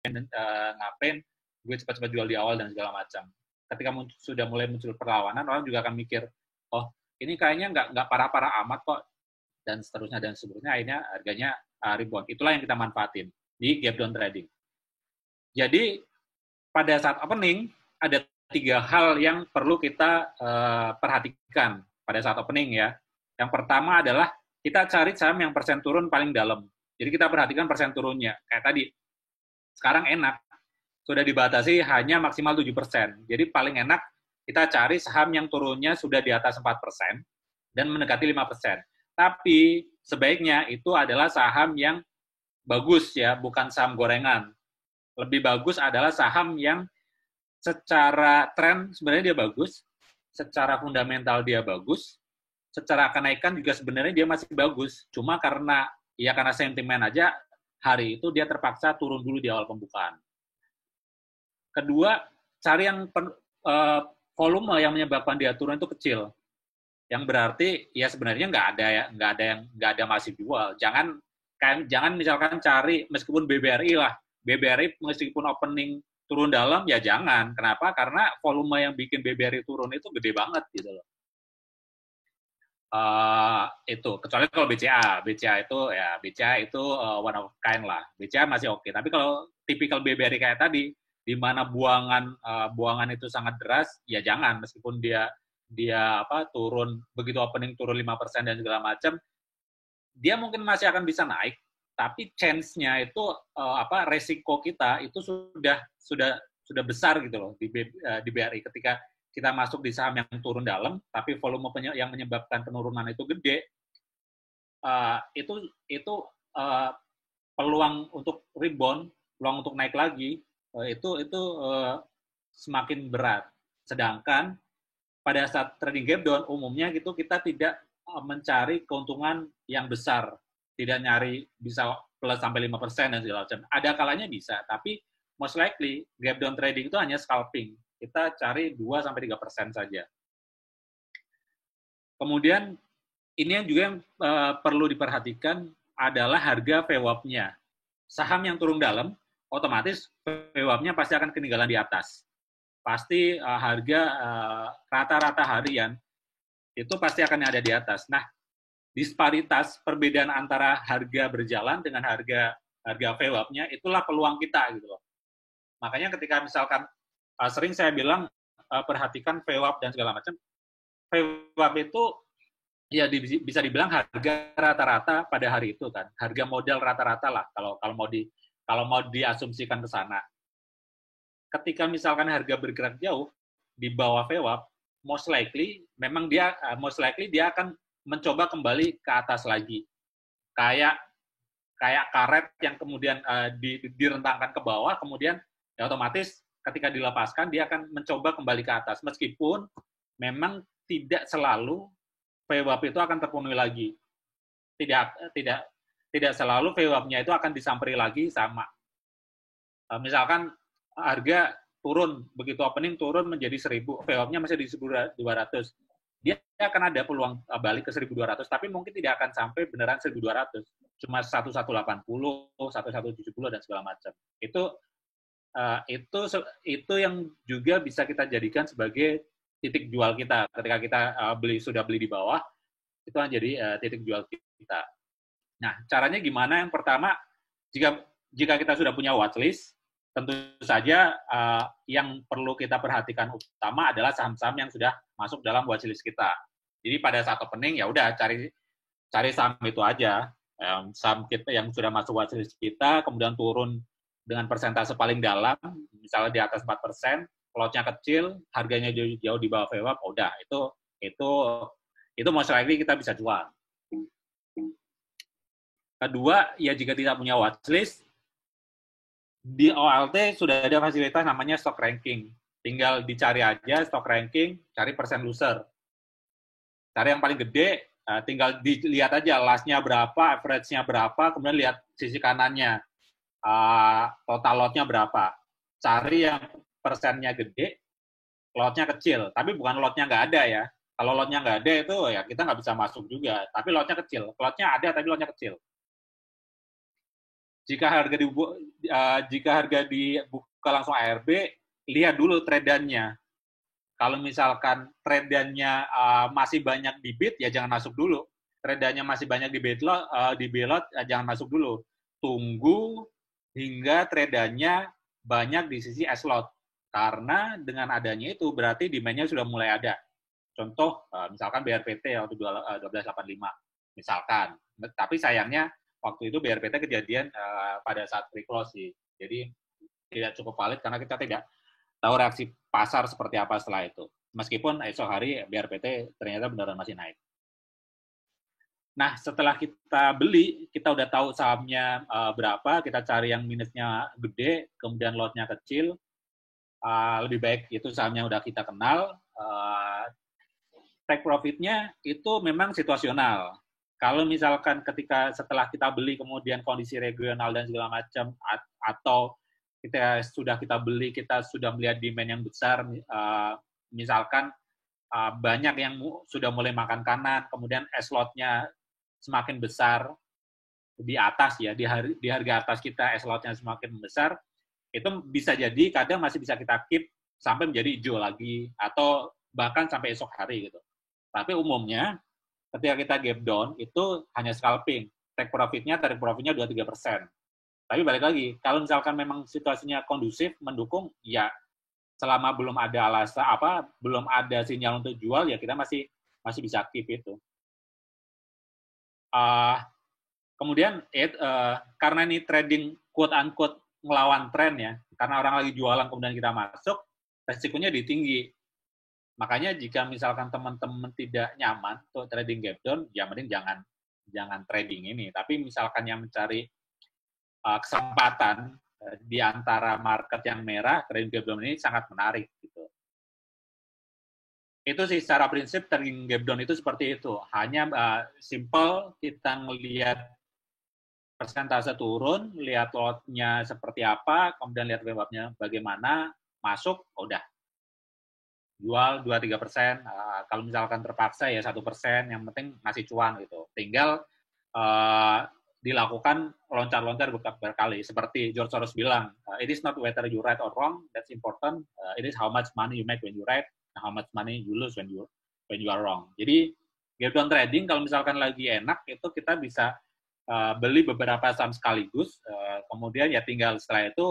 ngapain gue cepat-cepat jual di awal dan segala macam. Ketika sudah mulai muncul perlawanan, orang juga akan mikir, oh ini kayaknya nggak parah-parah amat kok, dan seterusnya dan seterusnya. Akhirnya harganya rebound. Itulah yang kita manfaatin di gap down trading. Jadi pada saat opening ada 3 hal yang perlu kita perhatikan pada saat opening ya. Yang pertama adalah kita cari saham yang persen turun paling dalam. Jadi kita perhatikan persen turunnya. Kayak tadi, sekarang enak, sudah dibatasi hanya maksimal 7%. Jadi paling enak kita cari saham yang turunnya sudah di atas 4% dan mendekati 5%. Tapi sebaiknya itu adalah saham yang bagus ya, bukan saham gorengan. Lebih bagus adalah saham yang secara tren sebenarnya dia bagus, secara fundamental dia bagus, secara kenaikan juga sebenarnya dia masih bagus. Cuma karena sentimen aja, hari itu dia terpaksa turun dulu di awal pembukaan. Kedua, cari yang volume yang menyebabkan dia turun itu kecil. Yang berarti ya sebenarnya nggak ada masif jual. Jangan misalkan cari meskipun BBRI lah, BBRI meskipun opening turun dalam ya jangan. Kenapa? Karena volume yang bikin BBRI turun itu gede banget gitu loh. Itu kecuali kalau BCA itu one of kind lah. BCA masih oke. Tapi kalau tipikal BBRI kayak tadi, di mana buangan itu sangat deras, ya jangan meskipun dia turun begitu opening turun 5% dan segala macam, dia mungkin masih akan bisa naik, tapi chance-nya itu resiko kita itu sudah besar gitu loh di BRI ketika kita masuk di saham yang turun dalam tapi volume yang menyebabkan penurunan itu gede, itu peluang untuk rebound, peluang untuk naik lagi itu semakin berat. Sedangkan pada saat trading gap down umumnya gitu kita tidak mencari keuntungan yang besar, tidak nyari bisa plus sampai 5% dan segala macam. Ada kalanya bisa, tapi most likely gap down trading itu hanya scalping. Kita cari 2-3% saja. Kemudian ini yang juga yang perlu diperhatikan adalah harga VWAP-nya. Saham yang turun dalam, otomatis VWAP-nya pasti akan ketinggalan di atas. Pasti harga rata-rata harian itu pasti akan ada di atas. Nah, disparitas perbedaan antara harga berjalan dengan harga VWAP-nya itulah peluang kita gitu loh. Makanya ketika misalkan sering saya bilang perhatikan VWAP dan segala macam. VWAP itu ya bisa dibilang harga rata-rata pada hari itu kan, harga modal rata-rata lah kalau mau diasumsikan ke sana. Ketika misalkan harga bergerak jauh di bawah VWAP, most likely dia akan mencoba kembali ke atas lagi. Kayak karet yang kemudian direntangkan ke bawah, kemudian ya otomatis ketika dilepaskan dia akan mencoba kembali ke atas, meskipun memang tidak selalu VWAP itu akan terpenuhi lagi. Tidak selalu VWAP-nya itu akan disamperi lagi sama. Misalkan harga turun, begitu opening turun menjadi 1.000, VWAP-nya masih di 1.200. Dia akan ada peluang balik ke 1.200, tapi mungkin tidak akan sampai beneran 1.200. Cuma 1.180, 1.170 dan segala macam. Itu yang juga bisa kita jadikan sebagai titik jual kita ketika kita sudah beli di bawah, itu akan jadi titik jual kita. Nah, caranya gimana? Yang pertama, jika kita sudah punya watchlist, tentu saja yang perlu kita perhatikan utama adalah saham-saham yang sudah masuk dalam watchlist kita. Jadi pada saat opening ya udah cari saham itu aja, saham kita yang sudah masuk watchlist kita, kemudian turun dengan persentase paling dalam, misalnya di atas 4%, lotnya kecil, harganya jauh di bawah VWAP, udah itu most likely kita bisa jual. Kedua, ya jika tidak punya watchlist, di OLT sudah ada fasilitas namanya stock ranking. Tinggal dicari aja stock ranking, cari persen loser. Cari yang paling gede, tinggal dilihat aja last-nya berapa, average-nya berapa, kemudian lihat sisi kanannya. Total lotnya berapa. Cari yang persennya gede, lotnya kecil. Tapi bukan lotnya nggak ada ya. Kalau lotnya nggak ada itu ya kita nggak bisa masuk juga. Tapi lotnya kecil. Lotnya ada tapi lotnya kecil. jika harga dibuka langsung ARB, lihat dulu tradannya. Kalau misalkan tradannya masih banyak di bid, ya jangan masuk dulu. Tradannya masih banyak di belot, jangan masuk dulu. Tunggu hingga tradannya banyak di sisi S-lot. Karena dengan adanya itu berarti demand-nya sudah mulai ada. Contoh, misalkan BRPT waktu 1285, misalkan. Tapi sayangnya waktu itu BRPT kejadian pada saat free close sih. Jadi tidak cukup valid karena kita tidak tahu reaksi pasar seperti apa setelah itu. Meskipun esok hari BRPT ternyata beneran masih naik. Nah, setelah kita beli, kita udah tahu sahamnya berapa, kita cari yang minusnya gede, kemudian lotnya kecil, lebih baik itu sahamnya udah kita kenal, take profit-nya itu memang situasional. Kalau misalkan ketika setelah kita beli kemudian kondisi regional dan segala macam, atau kita beli, kita sudah melihat demand yang besar, misalkan banyak yang sudah mulai makan kanan, kemudian S-lot-nya semakin besar di atas ya, di harga atas kita S-lot-nya semakin besar, itu bisa jadi kadang masih bisa kita keep sampai menjadi hijau lagi, atau bahkan sampai esok hari gitu. Tapi umumnya ketika kita gap down itu hanya scalping, take profit-nya 2-3%. Tapi balik lagi, kalau misalkan memang situasinya kondusif, mendukung, ya selama belum ada belum ada sinyal untuk jual, ya kita masih bisa keep itu. Kemudian karena ini trading quote unquote ngelawan tren ya, karena orang lagi jualan kemudian kita masuk, resikonya tinggi. Makanya jika misalkan teman-teman tidak nyaman untuk trading gap down, ya mending jangan trading ini. Tapi misalkan yang mencari kesempatan di antara market yang merah, trading gap down ini sangat menarik gitu. Itu sih secara prinsip trading gap down itu seperti itu. Hanya simple kita ngelihat persentase turun, lihat lotnya seperti apa, kemudian lihat webnya bagaimana, masuk, udah. Jual 2-3%, kalau misalkan terpaksa ya 1%, yang penting ngasih cuan gitu. Tinggal dilakukan loncat-loncat berkali. Seperti George Soros bilang, it is not whether you right or wrong, that's important, it is how much money you make when you right, how much money you lose when you are wrong. Jadi, gap down trading kalau misalkan lagi enak, itu kita bisa beli beberapa saham sekaligus, kemudian ya tinggal setelah itu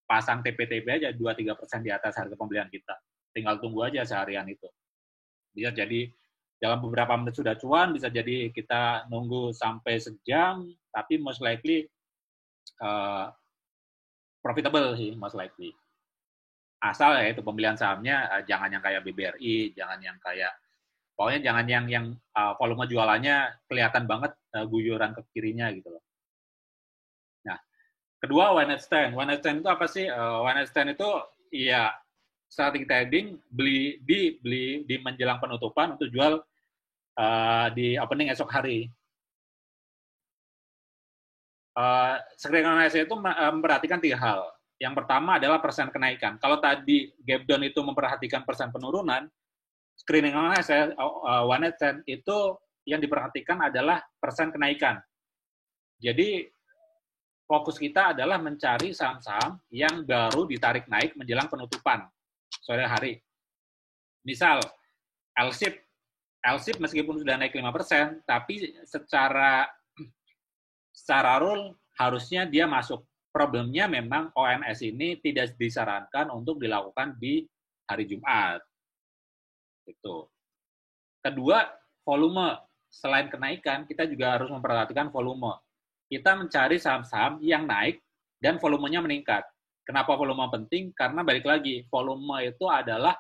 pasang TP-TP aja 2-3% di atas harga pembelian kita. Tinggal tunggu aja seharian itu. Bisa jadi dalam beberapa menit sudah cuan, bisa jadi kita nunggu sampai sejam, tapi most likely profitable sih, most likely. Asal ya itu pembelian sahamnya jangan yang kayak BBRI, jangan yang kayak, pokoknya jangan yang volume jualannya kelihatan banget guyuran ke kirinya gitu loh. Nah, kedua one night stand. One night stand itu apa sih? One night stand itu ya strategi trading beli di menjelang penutupan untuk jual di opening esok hari. Strategi analisa itu memperhatikan 3 hal. Yang pertama adalah persen kenaikan. Kalau tadi gap down itu memperhatikan persen penurunan, screening analysis one night stand itu yang diperhatikan adalah persen kenaikan. Jadi fokus kita adalah mencari saham-saham yang baru ditarik naik menjelang penutupan sore hari. Misal LSIP meskipun sudah naik 5%, tapi secara rule harusnya dia masuk. Problemnya memang OMS ini tidak disarankan untuk dilakukan di hari Jumat. Itu. Kedua, volume. Selain kenaikan, kita juga harus memperhatikan volume. Kita mencari saham-saham yang naik dan volumenya meningkat. Kenapa volume penting? Karena balik lagi, volume itu adalah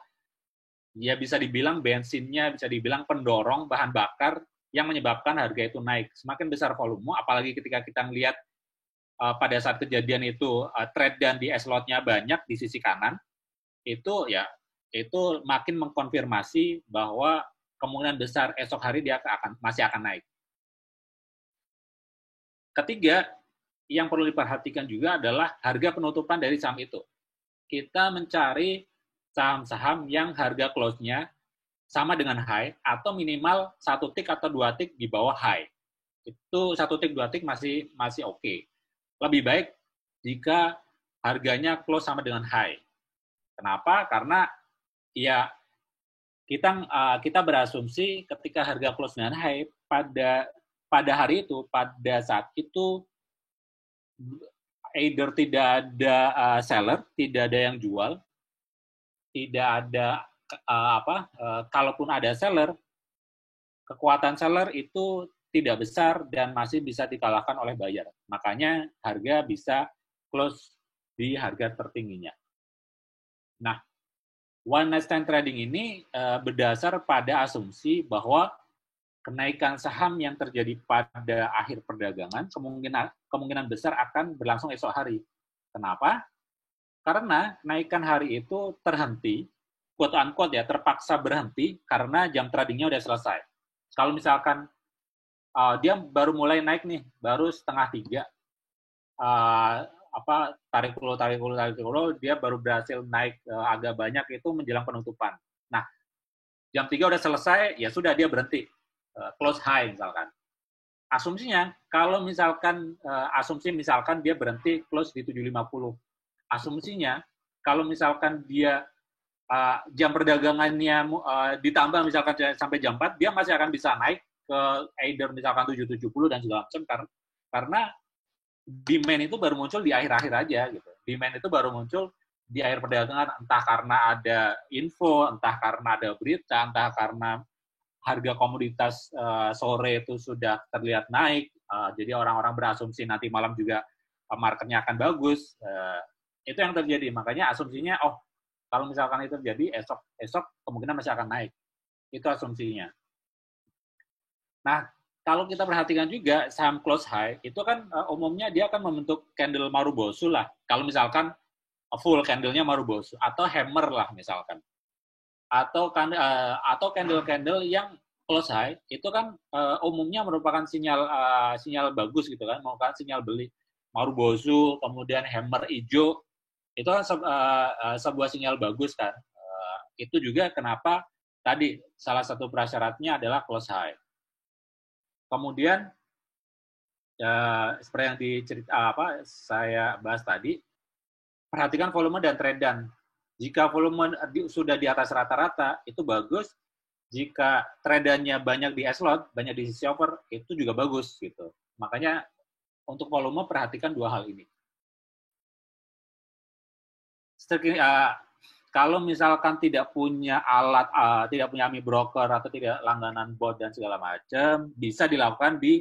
ya bisa dibilang bensinnya, bisa dibilang pendorong bahan bakar yang menyebabkan harga itu naik. Semakin besar volume, apalagi ketika kita melihat pada saat kejadian itu trade dan di S-lot-nya banyak di sisi kanan, itu makin mengkonfirmasi bahwa kemungkinan besar esok hari dia masih akan naik. Ketiga, yang perlu diperhatikan juga adalah harga penutupan dari saham itu. Kita mencari saham-saham yang harga close-nya sama dengan high atau minimal 1 tick atau 2 tick di bawah high. Itu 1 tick 2 tick masih oke. lebih baik jika harganya close sama dengan high. Kenapa? Karena ya kita berasumsi ketika harga close dengan high pada hari itu, pada saat itu either tidak ada seller, tidak ada yang jual, tidak ada kalaupun ada seller, kekuatan seller itu tidak besar dan masih bisa dikalahkan oleh buyer. Makanya harga bisa close di harga tertingginya. Nah, one night stand trading ini berdasar pada asumsi bahwa kenaikan saham yang terjadi pada akhir perdagangan kemungkinan besar akan berlangsung esok hari. Kenapa? Karena kenaikan hari itu terhenti, quote unquote ya, terpaksa berhenti karena jam tradingnya udah selesai. Kalau misalkan dia baru mulai naik nih, baru setengah 3, tarik ulur, dia baru berhasil naik agak banyak itu menjelang penutupan. Nah, jam 3 udah selesai, ya sudah dia berhenti, close high misalkan. Asumsinya, kalau misalkan, asumsi misalkan dia berhenti close di 750. Asumsinya, kalau misalkan dia jam perdagangannya ditambah misalkan sampai jam 4, dia masih akan bisa naik ke either misalkan 770 dan segala macam karena demand itu baru muncul di akhir-akhir aja gitu. Demand itu baru muncul di akhir perdagangan, entah karena ada info, entah karena ada berita, entah karena harga komoditas sore itu sudah terlihat naik, jadi orang-orang berasumsi nanti malam juga marketnya akan bagus. Itu yang terjadi. Makanya asumsinya, kalau misalkan itu terjadi, esok kemungkinan masih akan naik. Itu asumsinya. Nah, kalau kita perhatikan juga saham close high, itu kan umumnya dia akan membentuk candle Marubozu lah. Kalau misalkan full candle-nya Marubozu, atau hammer lah misalkan. Atau candle-candle yang close high, itu kan umumnya merupakan sinyal bagus gitu kan, merupakan sinyal beli. Marubozu, kemudian hammer hijau, itu kan sebuah sinyal bagus kan. Itu juga kenapa tadi salah satu prasyaratnya adalah close high. Kemudian seperti yang saya bahas tadi, perhatikan volume dan trend. Jika volume sudah di atas rata-rata, itu bagus. Jika tradannya banyak di S-lot, banyak di sisi over, itu juga bagus gitu. Makanya untuk volume perhatikan dua hal ini. Kalau misalkan tidak punya alat, tidak punya AMI broker atau tidak langganan bot dan segala macam, bisa dilakukan di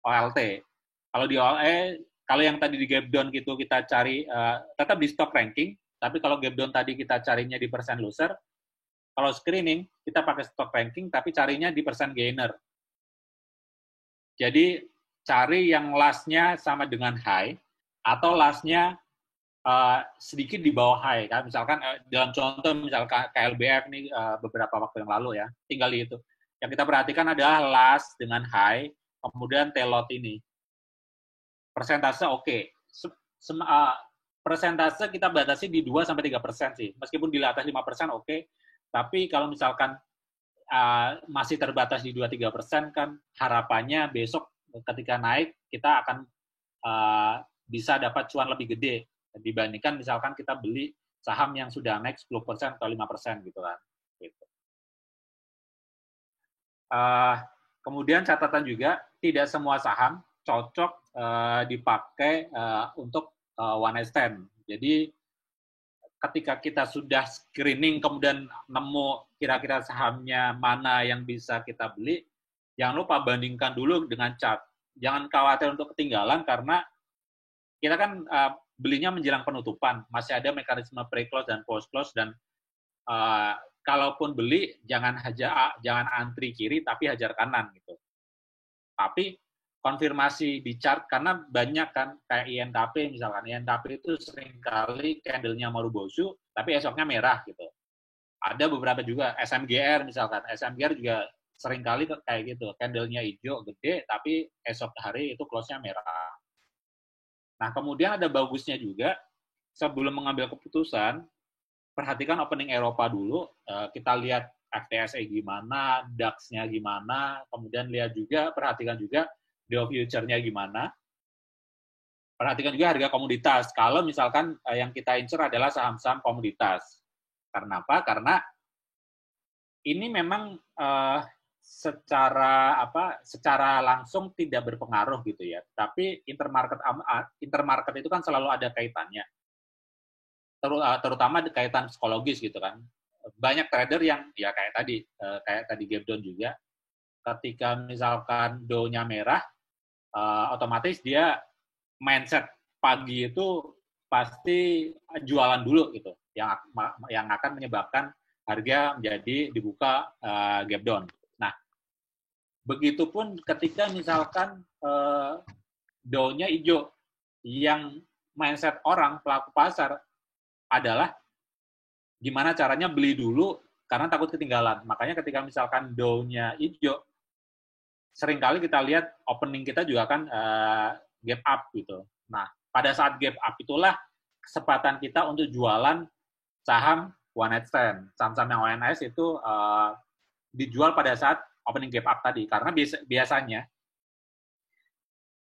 OLT. Kalau di OLE, kalau yang tadi di gap down gitu kita cari tetap di stock ranking, tapi kalau gap down tadi kita carinya di percent loser, kalau screening kita pakai stock ranking tapi carinya di percent gainer. Jadi cari yang last-nya sama dengan high atau last-nya sedikit di bawah high kan. Misalkan dalam contoh misalkan KLBF nih beberapa waktu yang lalu ya, tinggal itu. Yang kita perhatikan adalah last dengan high, kemudian tail-out ini. Persentase oke. Persentase kita batasi di 2-3% sih. Meskipun di atas 5% oke. Tapi kalau misalkan masih terbatas di 2-3% kan harapannya besok ketika naik kita akan bisa dapat cuan lebih gede dibandingkan misalkan kita beli saham yang sudah naik 10% atau 5% gitu kan. Gitu. Kemudian catatan juga tidak semua saham cocok dipakai untuk one night stand. Jadi ketika kita sudah screening kemudian nemu kira-kira sahamnya mana yang bisa kita beli, jangan lupa bandingkan dulu dengan chart. Jangan khawatir untuk ketinggalan karena kita kan belinya menjelang penutupan, masih ada mekanisme pre-close dan post-close dan kalaupun beli jangan antri kiri tapi hajar kanan gitu. Tapi konfirmasi di chart karena banyak kan kayak INKP misalkan, INKP itu seringkali candle-nya Marubozu tapi esoknya merah gitu. Ada beberapa juga SMGR misalkan, SMGR juga seringkali kayak gitu, candle-nya hijau gede tapi esok hari itu close-nya merah. Nah, kemudian ada bagusnya juga sebelum mengambil keputusan, perhatikan opening Eropa dulu, kita lihat FTSE gimana, DAX-nya gimana, kemudian lihat juga, perhatikan juga Dow Future-nya gimana. Perhatikan juga harga komoditas. Kalau misalkan yang kita incer adalah saham-saham komoditas. Karena apa? Karena ini memang secara langsung tidak berpengaruh gitu ya. Tapi intermarket itu kan selalu ada kaitannya. Terutama kaitan psikologis gitu kan. Banyak trader yang ya kayak tadi Gebdon juga, ketika misalkan do-nya merah, otomatis dia mindset pagi itu pasti jualan dulu gitu, yang akan menyebabkan harga menjadi dibuka gap down. Nah, begitupun ketika misalkan down-nya hijau, yang mindset orang pelaku pasar adalah gimana caranya beli dulu karena takut ketinggalan. Makanya ketika misalkan down-nya hijau, seringkali kita lihat opening kita juga kan gap up gitu. Nah, pada saat gap up itulah kesempatan kita untuk jualan saham one night stand. Saham-saham yang ONS itu dijual pada saat opening gap up tadi. Karena biasanya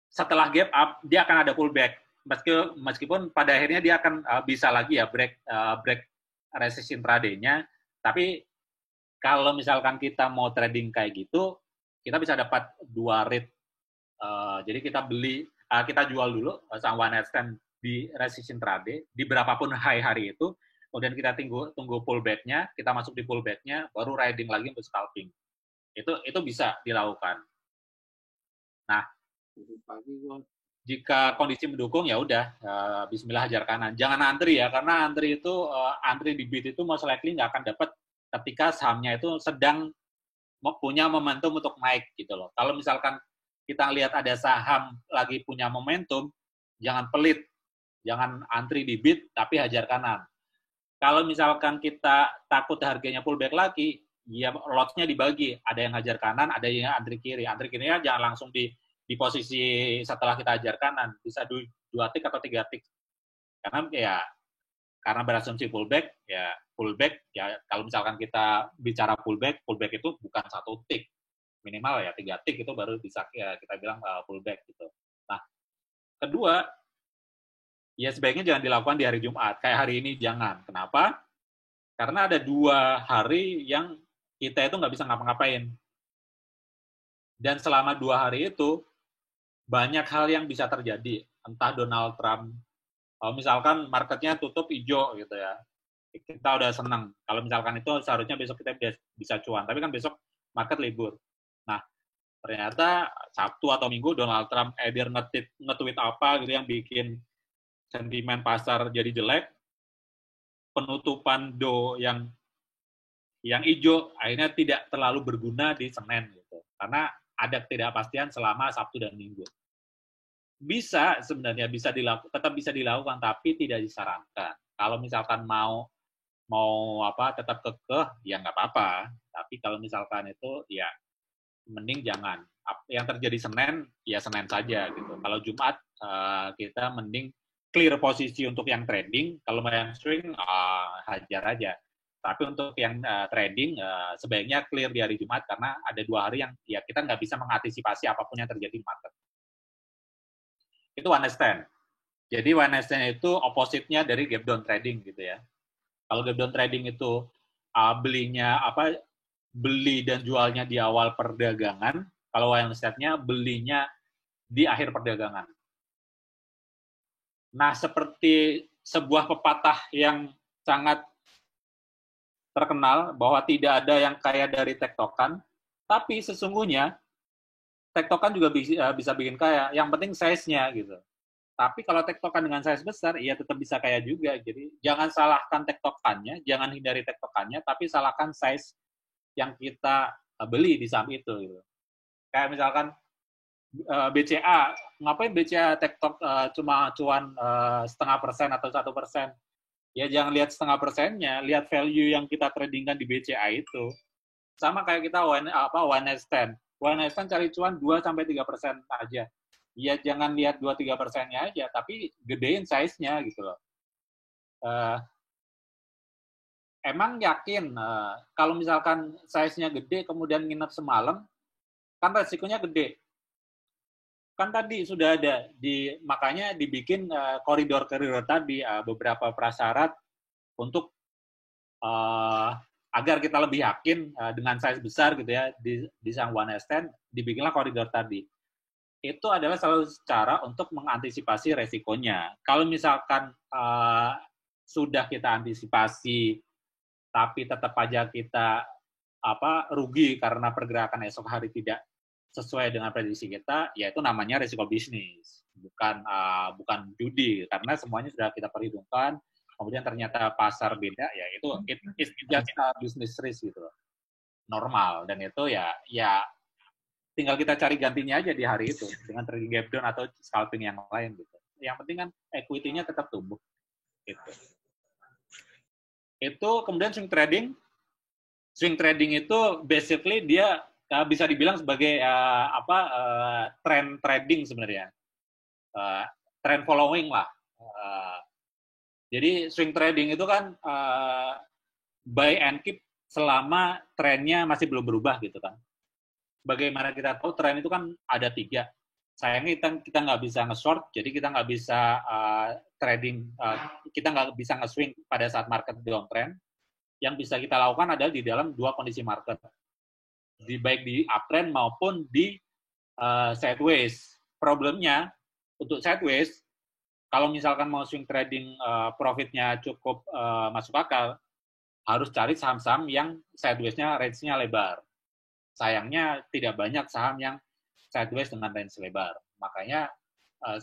setelah gap up, dia akan ada pullback. Meskipun pada akhirnya dia akan bisa lagi ya break resist intraday-nya. Tapi kalau misalkan kita mau trading kayak gitu, kita bisa dapat 2 rate. Jadi kita jual dulu saham one night stand di resist intraday, di berapapun high hari itu, kemudian kita tunggu pullback-nya, kita masuk di pullback-nya, baru riding lagi untuk scalping. Itu bisa dilakukan. Nah, jika kondisi mendukung, ya udah, bismillah hajar kanan. Jangan antri ya, karena antri di bid itu most likely nggak akan dapat ketika sahamnya itu sedang punya momentum untuk naik gitu loh. Kalau misalkan kita lihat ada saham lagi punya momentum, jangan pelit, jangan antri di bid, tapi hajar kanan. Kalau misalkan kita takut harganya pullback lagi, ya lot-nya dibagi. Ada yang hajar kanan, ada yang antri kiri. Antri kirinya jangan langsung di posisi setelah kita hajar kanan. Bisa 2 tick atau 3 tick. Karena berasumsi pullback ya kalau misalkan kita bicara pullback itu bukan 1 tick. Minimal ya 3 tick itu baru bisa ya, kita bilang pullback gitu. Nah, kedua, ya sebaiknya jangan dilakukan di hari Jumat. Kayak hari ini jangan. Kenapa? Karena ada 2 hari yang kita itu nggak bisa ngapa-ngapain. Dan selama 2 hari itu, banyak hal yang bisa terjadi. Entah Donald Trump, misalkan marketnya tutup hijau gitu ya, kita udah senang. Kalau misalkan itu seharusnya besok kita bisa cuan. Tapi kan besok market libur. Nah, ternyata Sabtu atau Minggu Donald Trump either nge-tweet apa gitu yang bikin sentimen pasar jadi jelek, penutupan do yang hijau akhirnya tidak terlalu berguna di Senin gitu. Karena ada ketidakpastian selama Sabtu dan Minggu. Sebenarnya tetap bisa dilakukan, tapi tidak disarankan. Kalau misalkan mau tetap kekeh, ya nggak apa-apa. Tapi kalau misalkan itu, ya mending jangan. Yang terjadi Senin, ya Senin saja gitu. Kalau Jumat, kita mending clear posisi untuk yang trading. Kalau mau yang swing, hajar aja. Tapi untuk yang trading, sebaiknya clear di hari Jumat, karena ada 2 hari yang ya kita nggak bisa mengantisipasi apapun yang terjadi di market. Itu one night stand. Jadi one night stand itu opposite-nya dari gap down trading gitu ya. Kalau gap down trading itu beli dan jualnya di awal perdagangan, kalau one night stand-nya belinya di akhir perdagangan. Nah, seperti sebuah pepatah yang sangat terkenal bahwa tidak ada yang kaya dari tektokan, tapi sesungguhnya tektokan juga bisa bikin kaya. Yang penting size-nya gitu. Tapi kalau tektokan dengan size besar, ya tetap bisa kaya juga. Jadi jangan salahkan tektokannya, jangan hindari tektokannya, tapi salahkan size yang kita beli di saham itu. Gitu. Kayak misalkan BCA, ngapain BCA tektok cuma cuan 0,5% atau 1%? Ya jangan lihat 0,5%-nya, lihat value yang kita tradingkan di BCA itu. Sama kayak kita one night stand. One night stand cari cuan 2-3% aja. Ya jangan lihat 2-3%-nya aja, tapi gedein size-nya gitu loh. Emang yakin kalau misalkan size-nya gede kemudian nginep semalam, kan resikonya gede. kan tadi sudah ada makanya dibikin koridor-koridor tadi, beberapa prasyarat untuk agar kita lebih yakin dengan size besar gitu ya di sang one night stand, dibikinlah koridor tadi. Itu adalah salah satu cara untuk mengantisipasi resikonya. Kalau misalkan sudah kita antisipasi tapi tetap aja kita rugi karena pergerakan esok hari tidak sesuai dengan prediksi kita, ya itu namanya risiko bisnis, bukan judi, karena semuanya sudah kita perhitungkan. Kemudian ternyata pasar beda, ya itu it's just a business risk gitu, normal. Dan itu ya tinggal kita cari gantinya aja di hari itu dengan trading gap down atau scalping yang lain gitu. Yang penting kan equity-nya tetap tumbuh gitu. Itu kemudian swing trading. Swing trading itu basically dia bisa dibilang sebagai trend trading sebenarnya, trend following lah. Jadi swing trading itu kan buy and keep selama trennya masih belum berubah gitu kan. Bagaimana kita tahu tren itu kan ada 3. Sayangnya kita nggak bisa nge-short, jadi kita nggak bisa trading, kita nggak bisa nge-swing pada saat market downtrend. Yang bisa kita lakukan adalah di dalam 2 kondisi market, baik di uptrend maupun di sideways. Problemnya untuk sideways, kalau misalkan mau swing trading profitnya cukup masuk akal, harus cari saham-saham yang sideways-nya range-nya lebar. Sayangnya tidak banyak saham yang sideways dengan range lebar. Makanya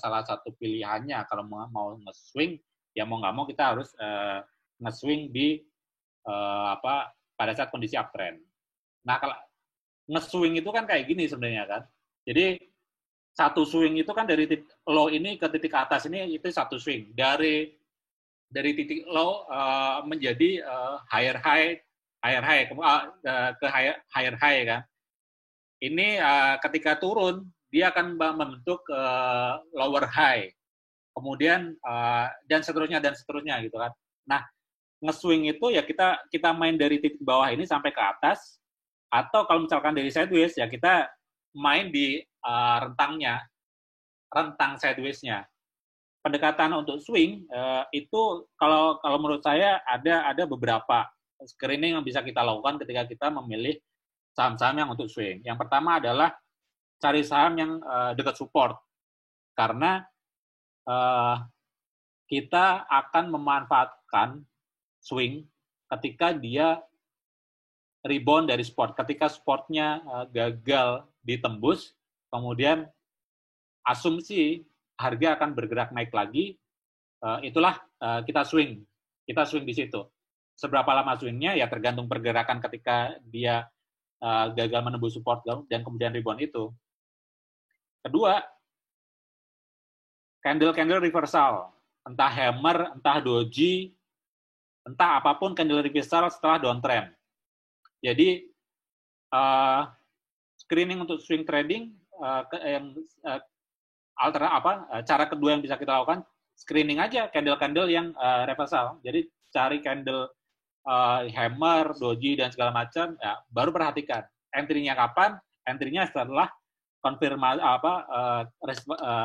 salah satu pilihannya kalau mau nge-swing, ya mau nggak mau kita harus nge-swing di pada saat kondisi uptrend. Nah, kalau nge-swing itu kan kayak gini sebenarnya kan. Jadi satu swing itu kan dari titik low ini ke titik atas ini itu satu swing. Dari titik low menjadi higher high ke higher high kan. Ini ketika turun dia akan membentuk lower high. Kemudian dan seterusnya gitu kan. Nah, nge-swing itu ya kita main dari titik bawah ini sampai ke atas, atau kalau misalkan dari sideways ya kita main di rentang sideways-nya. Pendekatan untuk swing itu kalau menurut saya ada beberapa screening yang bisa kita lakukan ketika kita memilih saham-saham yang untuk swing. Yang pertama adalah cari saham yang dekat support, karena kita akan memanfaatkan swing ketika dia rebound dari support. Ketika supportnya gagal ditembus, kemudian asumsi harga akan bergerak naik lagi, itulah kita swing di situ. Seberapa lama swingnya ya tergantung pergerakan ketika dia gagal menembus support dan kemudian rebound itu. Kedua, candle reversal, entah hammer, entah doji, entah apapun candle reversal setelah downtrend. Jadi screening untuk swing trading cara kedua yang bisa kita lakukan, screening aja candle-candle yang reversal. Jadi cari candle hammer, doji dan segala macam, ya, baru perhatikan entry-nya kapan. Entry-nya setelah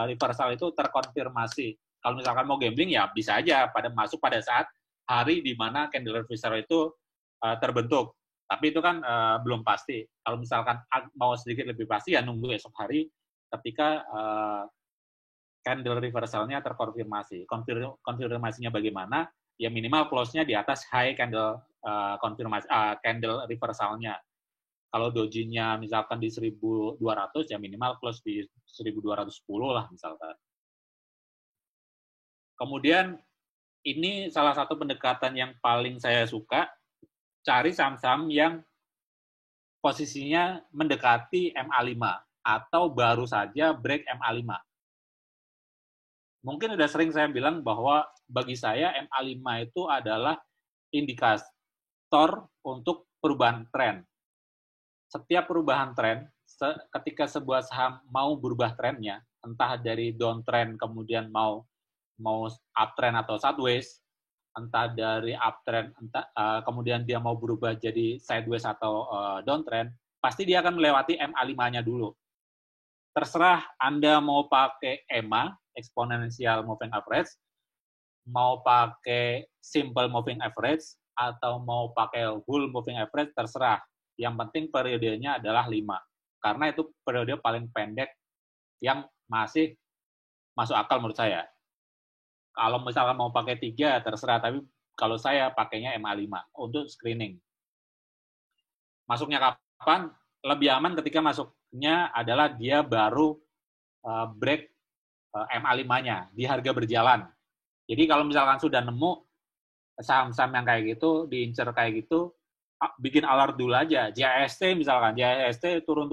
reversal itu terkonfirmasi. Kalau misalkan mau gambling ya bisa aja masuk pada saat hari di mana candle reversal itu terbentuk. Tapi itu kan belum pasti. Kalau misalkan mau sedikit lebih pasti ya nunggu esok hari ketika candle reversalnya terkonfirmasi. Konfirmasinya bagaimana? Ya minimal close-nya di atas high candle candle reversalnya. Kalau dojinya misalkan di 1.200 ya minimal close di 1.210 lah misalkan. Kemudian ini salah satu pendekatan yang paling saya suka, cari saham-saham yang posisinya mendekati MA5 atau baru saja break MA5. Mungkin sudah sering saya bilang bahwa bagi saya MA5 itu adalah indikator untuk perubahan tren. Setiap perubahan tren, ketika sebuah saham mau berubah trennya, entah dari downtrend kemudian mau uptrend atau sideways, entah dari uptrend, kemudian dia mau berubah jadi sideways atau downtrend, pasti dia akan melewati MA5-nya dulu. terserah Anda mau pakai EMA, Exponential Moving Average, mau pakai Simple Moving Average, atau mau pakai Whole Moving Average, terserah. Yang penting periodenya adalah 5. Karena itu periode paling pendek yang masih masuk akal menurut saya. Kalau misalkan mau pakai 3, terserah. Tapi kalau saya pakainya MA5 untuk screening. Masuknya kapan? Lebih aman ketika masuknya adalah dia baru break MA5-nya di harga berjalan. Jadi kalau misalkan sudah nemu saham-saham yang kayak gitu, diincer kayak gitu, bikin alert dulu aja. JST misalkan, JST turun,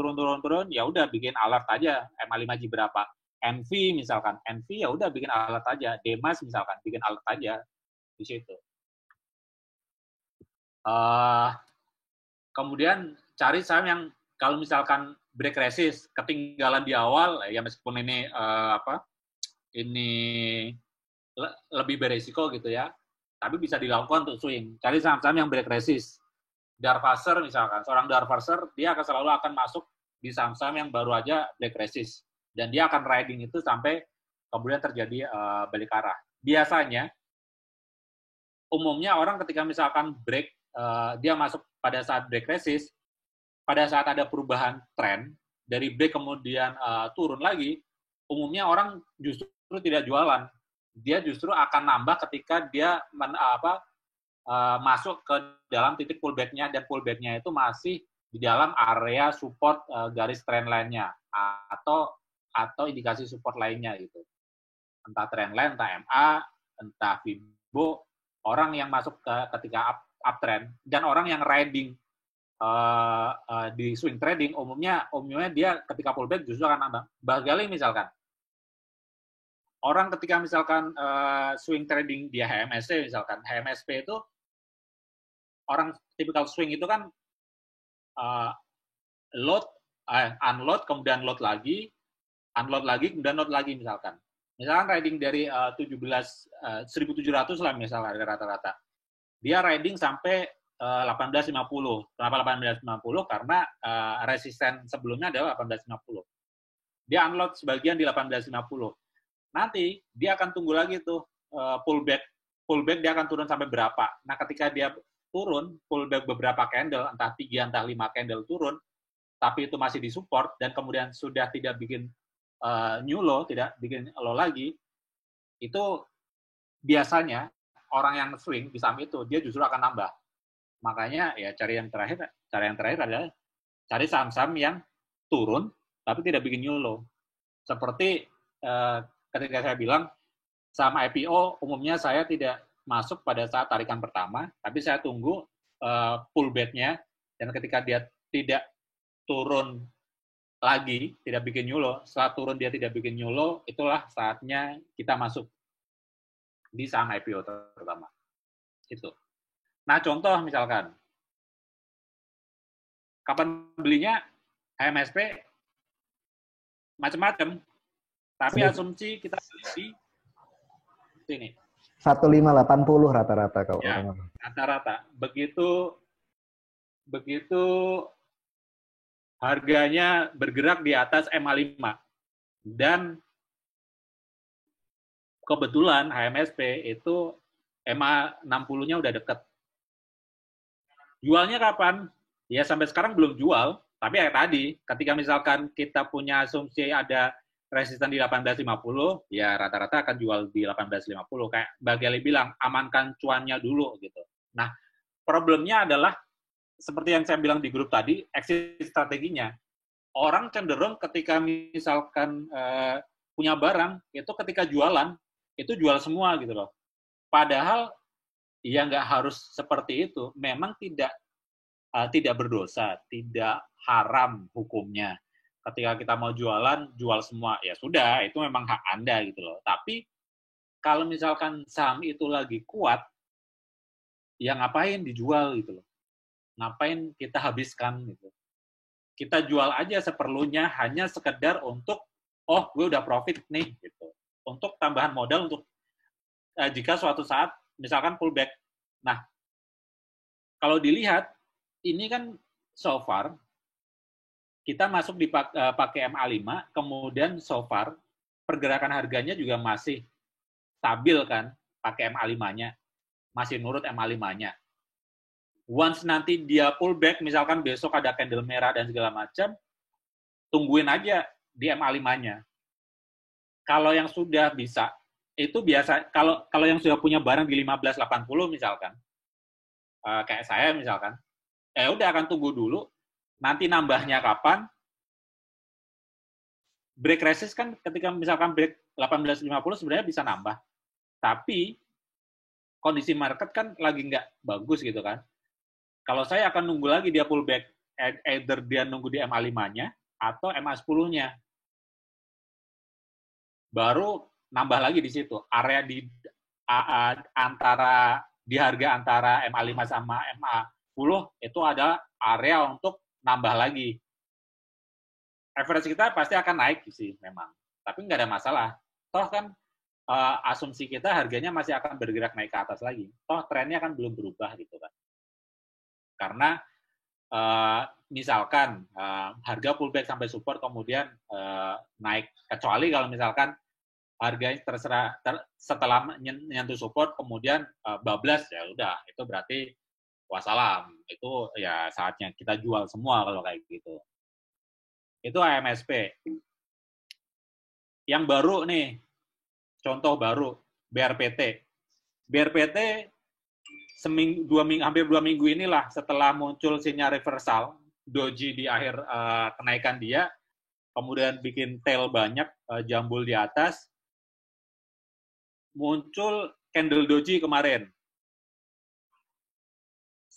ya udah bikin alert aja MA5J berapa. NV misalkan, NV ya udah bikin alert aja. Demas misalkan, bikin alert aja di situ. Kemudian cari saham yang kalau misalkan break resist, ketinggalan di awal, ya meskipun ini ini lebih beresiko gitu ya, tapi bisa dilakukan untuk swing. Cari saham-saham yang break resist. Darvaser misalkan, seorang Darvaser, dia selalu akan masuk di saham-saham yang baru aja break resist. Dan dia akan riding itu sampai kemudian terjadi balik arah. Biasanya, umumnya orang ketika misalkan break, dia masuk pada saat break resist, pada saat ada perubahan tren, dari break kemudian turun lagi, umumnya orang justru tidak jualan. Dia justru akan nambah ketika dia masuk ke dalam titik pullback-nya, dan pullback-nya itu masih di dalam area support garis trendline-nya atau indikasi support lainnya gitu. Entah trendline, entah MA, entah Fibo, orang yang masuk ketika uptrend dan orang yang riding di swing trading umumnya dia ketika pullback justru akan nambah. Barangkali misalkan orang ketika misalkan swing trading dia HMSP misalkan, HMSP itu orang tipikal swing itu kan unload, kemudian load lagi, unload lagi, kemudian load lagi misalkan. Misalkan riding dari 1.700 lah misalnya rata-rata. Dia riding sampai 1850. Kenapa 1850? Karena resisten sebelumnya adalah 1850. Dia unload sebagian di 1850. Nanti dia akan tunggu lagi tuh pullback dia akan turun sampai berapa. Nah, ketika dia turun, pullback beberapa candle, entah 3, entah 5 candle turun, tapi itu masih disupport, dan kemudian sudah tidak bikin new low, tidak bikin low lagi, itu biasanya orang yang swing di saham itu, dia justru akan nambah. Makanya ya cara yang terakhir adalah cari saham-saham yang turun, tapi tidak bikin new low. Seperti ketika saya bilang, saham IPO umumnya saya tidak masuk pada saat tarikan pertama, tapi saya tunggu pullback-nya, dan ketika dia tidak turun lagi, tidak bikin new low, setelah turun dia tidak bikin new low, itulah saatnya kita masuk di saham IPO terutama. Itu. Nah, contoh misalkan, kapan belinya HMSP macam-macam, tapi asumsi kita beli di sini. 1580 rata-rata kalau ya, orang. Rata-rata. Begitu harganya bergerak di atas MA5 dan kebetulan HMSP itu MA60-nya udah deket. Jualnya kapan? Ya sampai sekarang belum jual, tapi ya tadi ketika misalkan kita punya asumsi ada resisten di 1850, ya rata-rata akan jual di 1850. Kayak Mbak Geli bilang, amankan cuannya dulu gitu. Nah, problemnya adalah seperti yang saya bilang di grup tadi, exit strateginya. Orang cenderung ketika misalkan punya barang, itu ketika jualan, itu jual semua gitu loh. Padahal ya nggak harus seperti itu. Memang tidak berdosa, tidak haram hukumnya. Ketika kita mau jualan, jual semua. Ya sudah, itu memang hak Anda gitu loh. Tapi kalau misalkan saham itu lagi kuat, ya ngapain dijual gitu loh. Ngapain kita habiskan gitu. Kita jual aja seperlunya, hanya sekedar untuk, oh gue udah profit nih gitu. Untuk tambahan modal untuk jika suatu saat misalkan pullback. Nah, kalau dilihat, ini kan so far kita masuk pakai MA5, kemudian so far pergerakan harganya juga masih stabil kan, pakai MA5-nya, masih nurut MA5-nya. Once nanti dia pullback, misalkan besok ada candle merah dan segala macam, tungguin aja di MA5-nya. Kalau yang sudah bisa, itu biasa, kalau yang sudah punya barang di 1580 misalkan, kayak saya misalkan, udah akan tunggu dulu, nanti nambahnya kapan, break resist kan ketika misalkan break 1850 sebenarnya bisa nambah. Tapi kondisi market kan lagi nggak bagus gitu kan. Kalau saya akan nunggu lagi dia pullback, either dia nunggu di MA5-nya atau MA10-nya. Baru nambah lagi di situ. Area di harga antara MA5 sama MA10 itu ada area untuk nambah lagi. Average kita pasti akan naik sih memang. Tapi nggak ada masalah. Toh kan asumsi kita harganya masih akan bergerak naik ke atas lagi. Toh trennya kan belum berubah gitu kan. Karena misalkan harga pullback sampai support kemudian naik, kecuali kalau misalkan harganya setelah menyentuh support kemudian bablas, ya udah itu berarti wassalam, itu ya saatnya kita jual semua kalau kayak gitu. Itu AMSP. Yang baru nih, contoh baru, BRPT. BRPT hampir 2 minggu inilah setelah muncul sinyal reversal, doji di akhir kenaikan dia, kemudian bikin tail banyak, jambul di atas, muncul candle doji kemarin.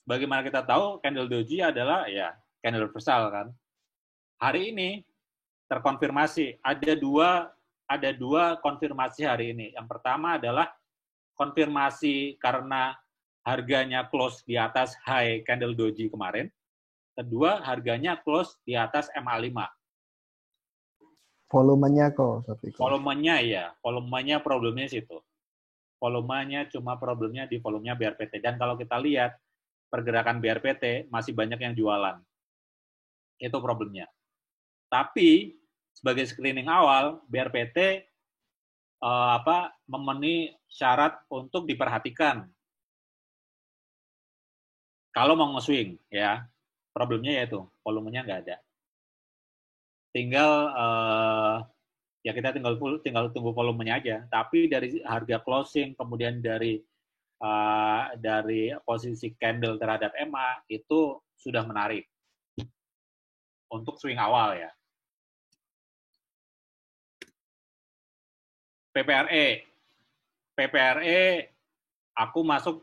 Bagaimana kita tahu candle doji adalah ya candle reversal kan. Hari ini terkonfirmasi ada dua konfirmasi hari ini. Yang pertama adalah konfirmasi karena harganya close di atas high candle doji kemarin. Kedua, harganya close di atas MA5. Volumenya kok, tapi volumenya ya, volumenya problemnya situ. Volumenya cuma problemnya di volumenya BRPT. Dan kalau kita lihat pergerakan BRPT masih banyak yang jualan. Itu problemnya. Tapi sebagai screening awal, BRPT memenuhi syarat untuk diperhatikan. Kalau mau nge-swing, ya, problemnya yaitu volumenya nggak ada. Tinggal ya kita tinggal tunggu volumenya aja. Tapi dari harga closing, kemudian dari posisi candle terhadap MA itu sudah menarik untuk swing awal ya. PPRE aku masuk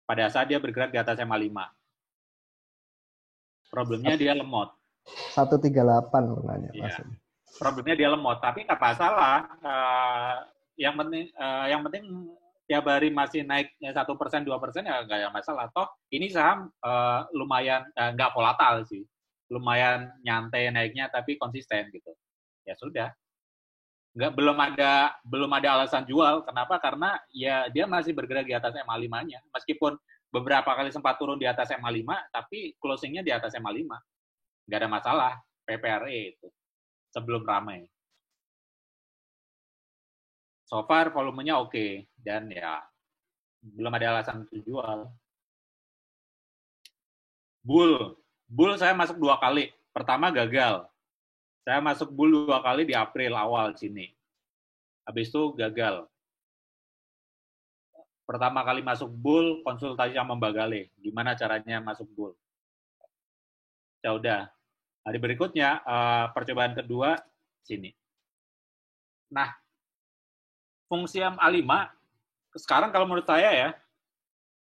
pada saat dia bergerak di atas MA5. Problemnya dia lemot. 138 nanya ya. Problemnya dia lemot, tapi nggak masalah. Yang penting tiap hari masih naiknya 1%, 2% ya nggak ada masalah. Toh ini saham lumayan nggak volatil sih, lumayan nyantai naiknya tapi konsisten gitu. Ya sudah, belum ada alasan jual. Kenapa? Karena ya dia masih bergerak di atas MA5-nya, meskipun beberapa kali sempat turun di atas MA5, tapi closingnya di atas MA5. Nggak ada masalah PPRE itu sebelum ramai. So far volumenya oke, dan ya belum ada alasan untuk jual. Bull saya masuk 2 kali. Pertama gagal. Saya masuk bull 2 kali di April awal sini. Habis itu gagal. Pertama kali masuk bull, konsultasi sama Mbak Gale. Gimana caranya masuk bull? Ya udah. Hari berikutnya, percobaan kedua, sini. Nah, fungsi MA5, sekarang kalau menurut saya ya,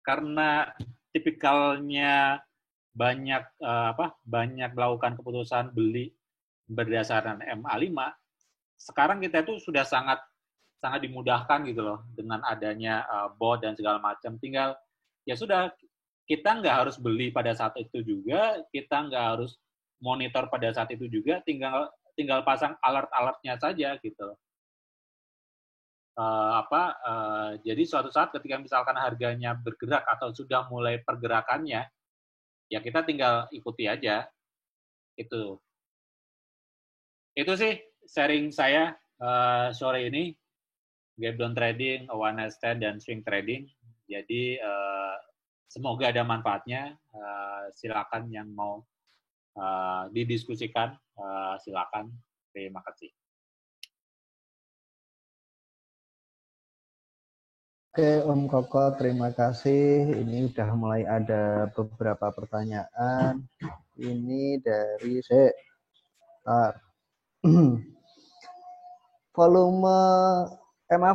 karena tipikalnya banyak melakukan keputusan beli berdasarkan MA5, sekarang kita itu sudah sangat dimudahkan gitu loh dengan adanya bot dan segala macam. Tinggal ya sudah, kita nggak harus beli pada saat itu juga, kita nggak harus monitor pada saat itu juga, tinggal pasang alert-alertnya saja gitu. Jadi suatu saat ketika misalkan harganya bergerak atau sudah mulai pergerakannya, ya kita tinggal ikuti aja. Itu sih sharing saya sore ini, gap down trading, one night stand, dan swing trading. Jadi semoga ada manfaatnya. Silakan yang mau didiskusikan, silakan. Terima kasih. Oke, Om Koko, terima kasih. Ini udah mulai ada beberapa pertanyaan. Ini dari volume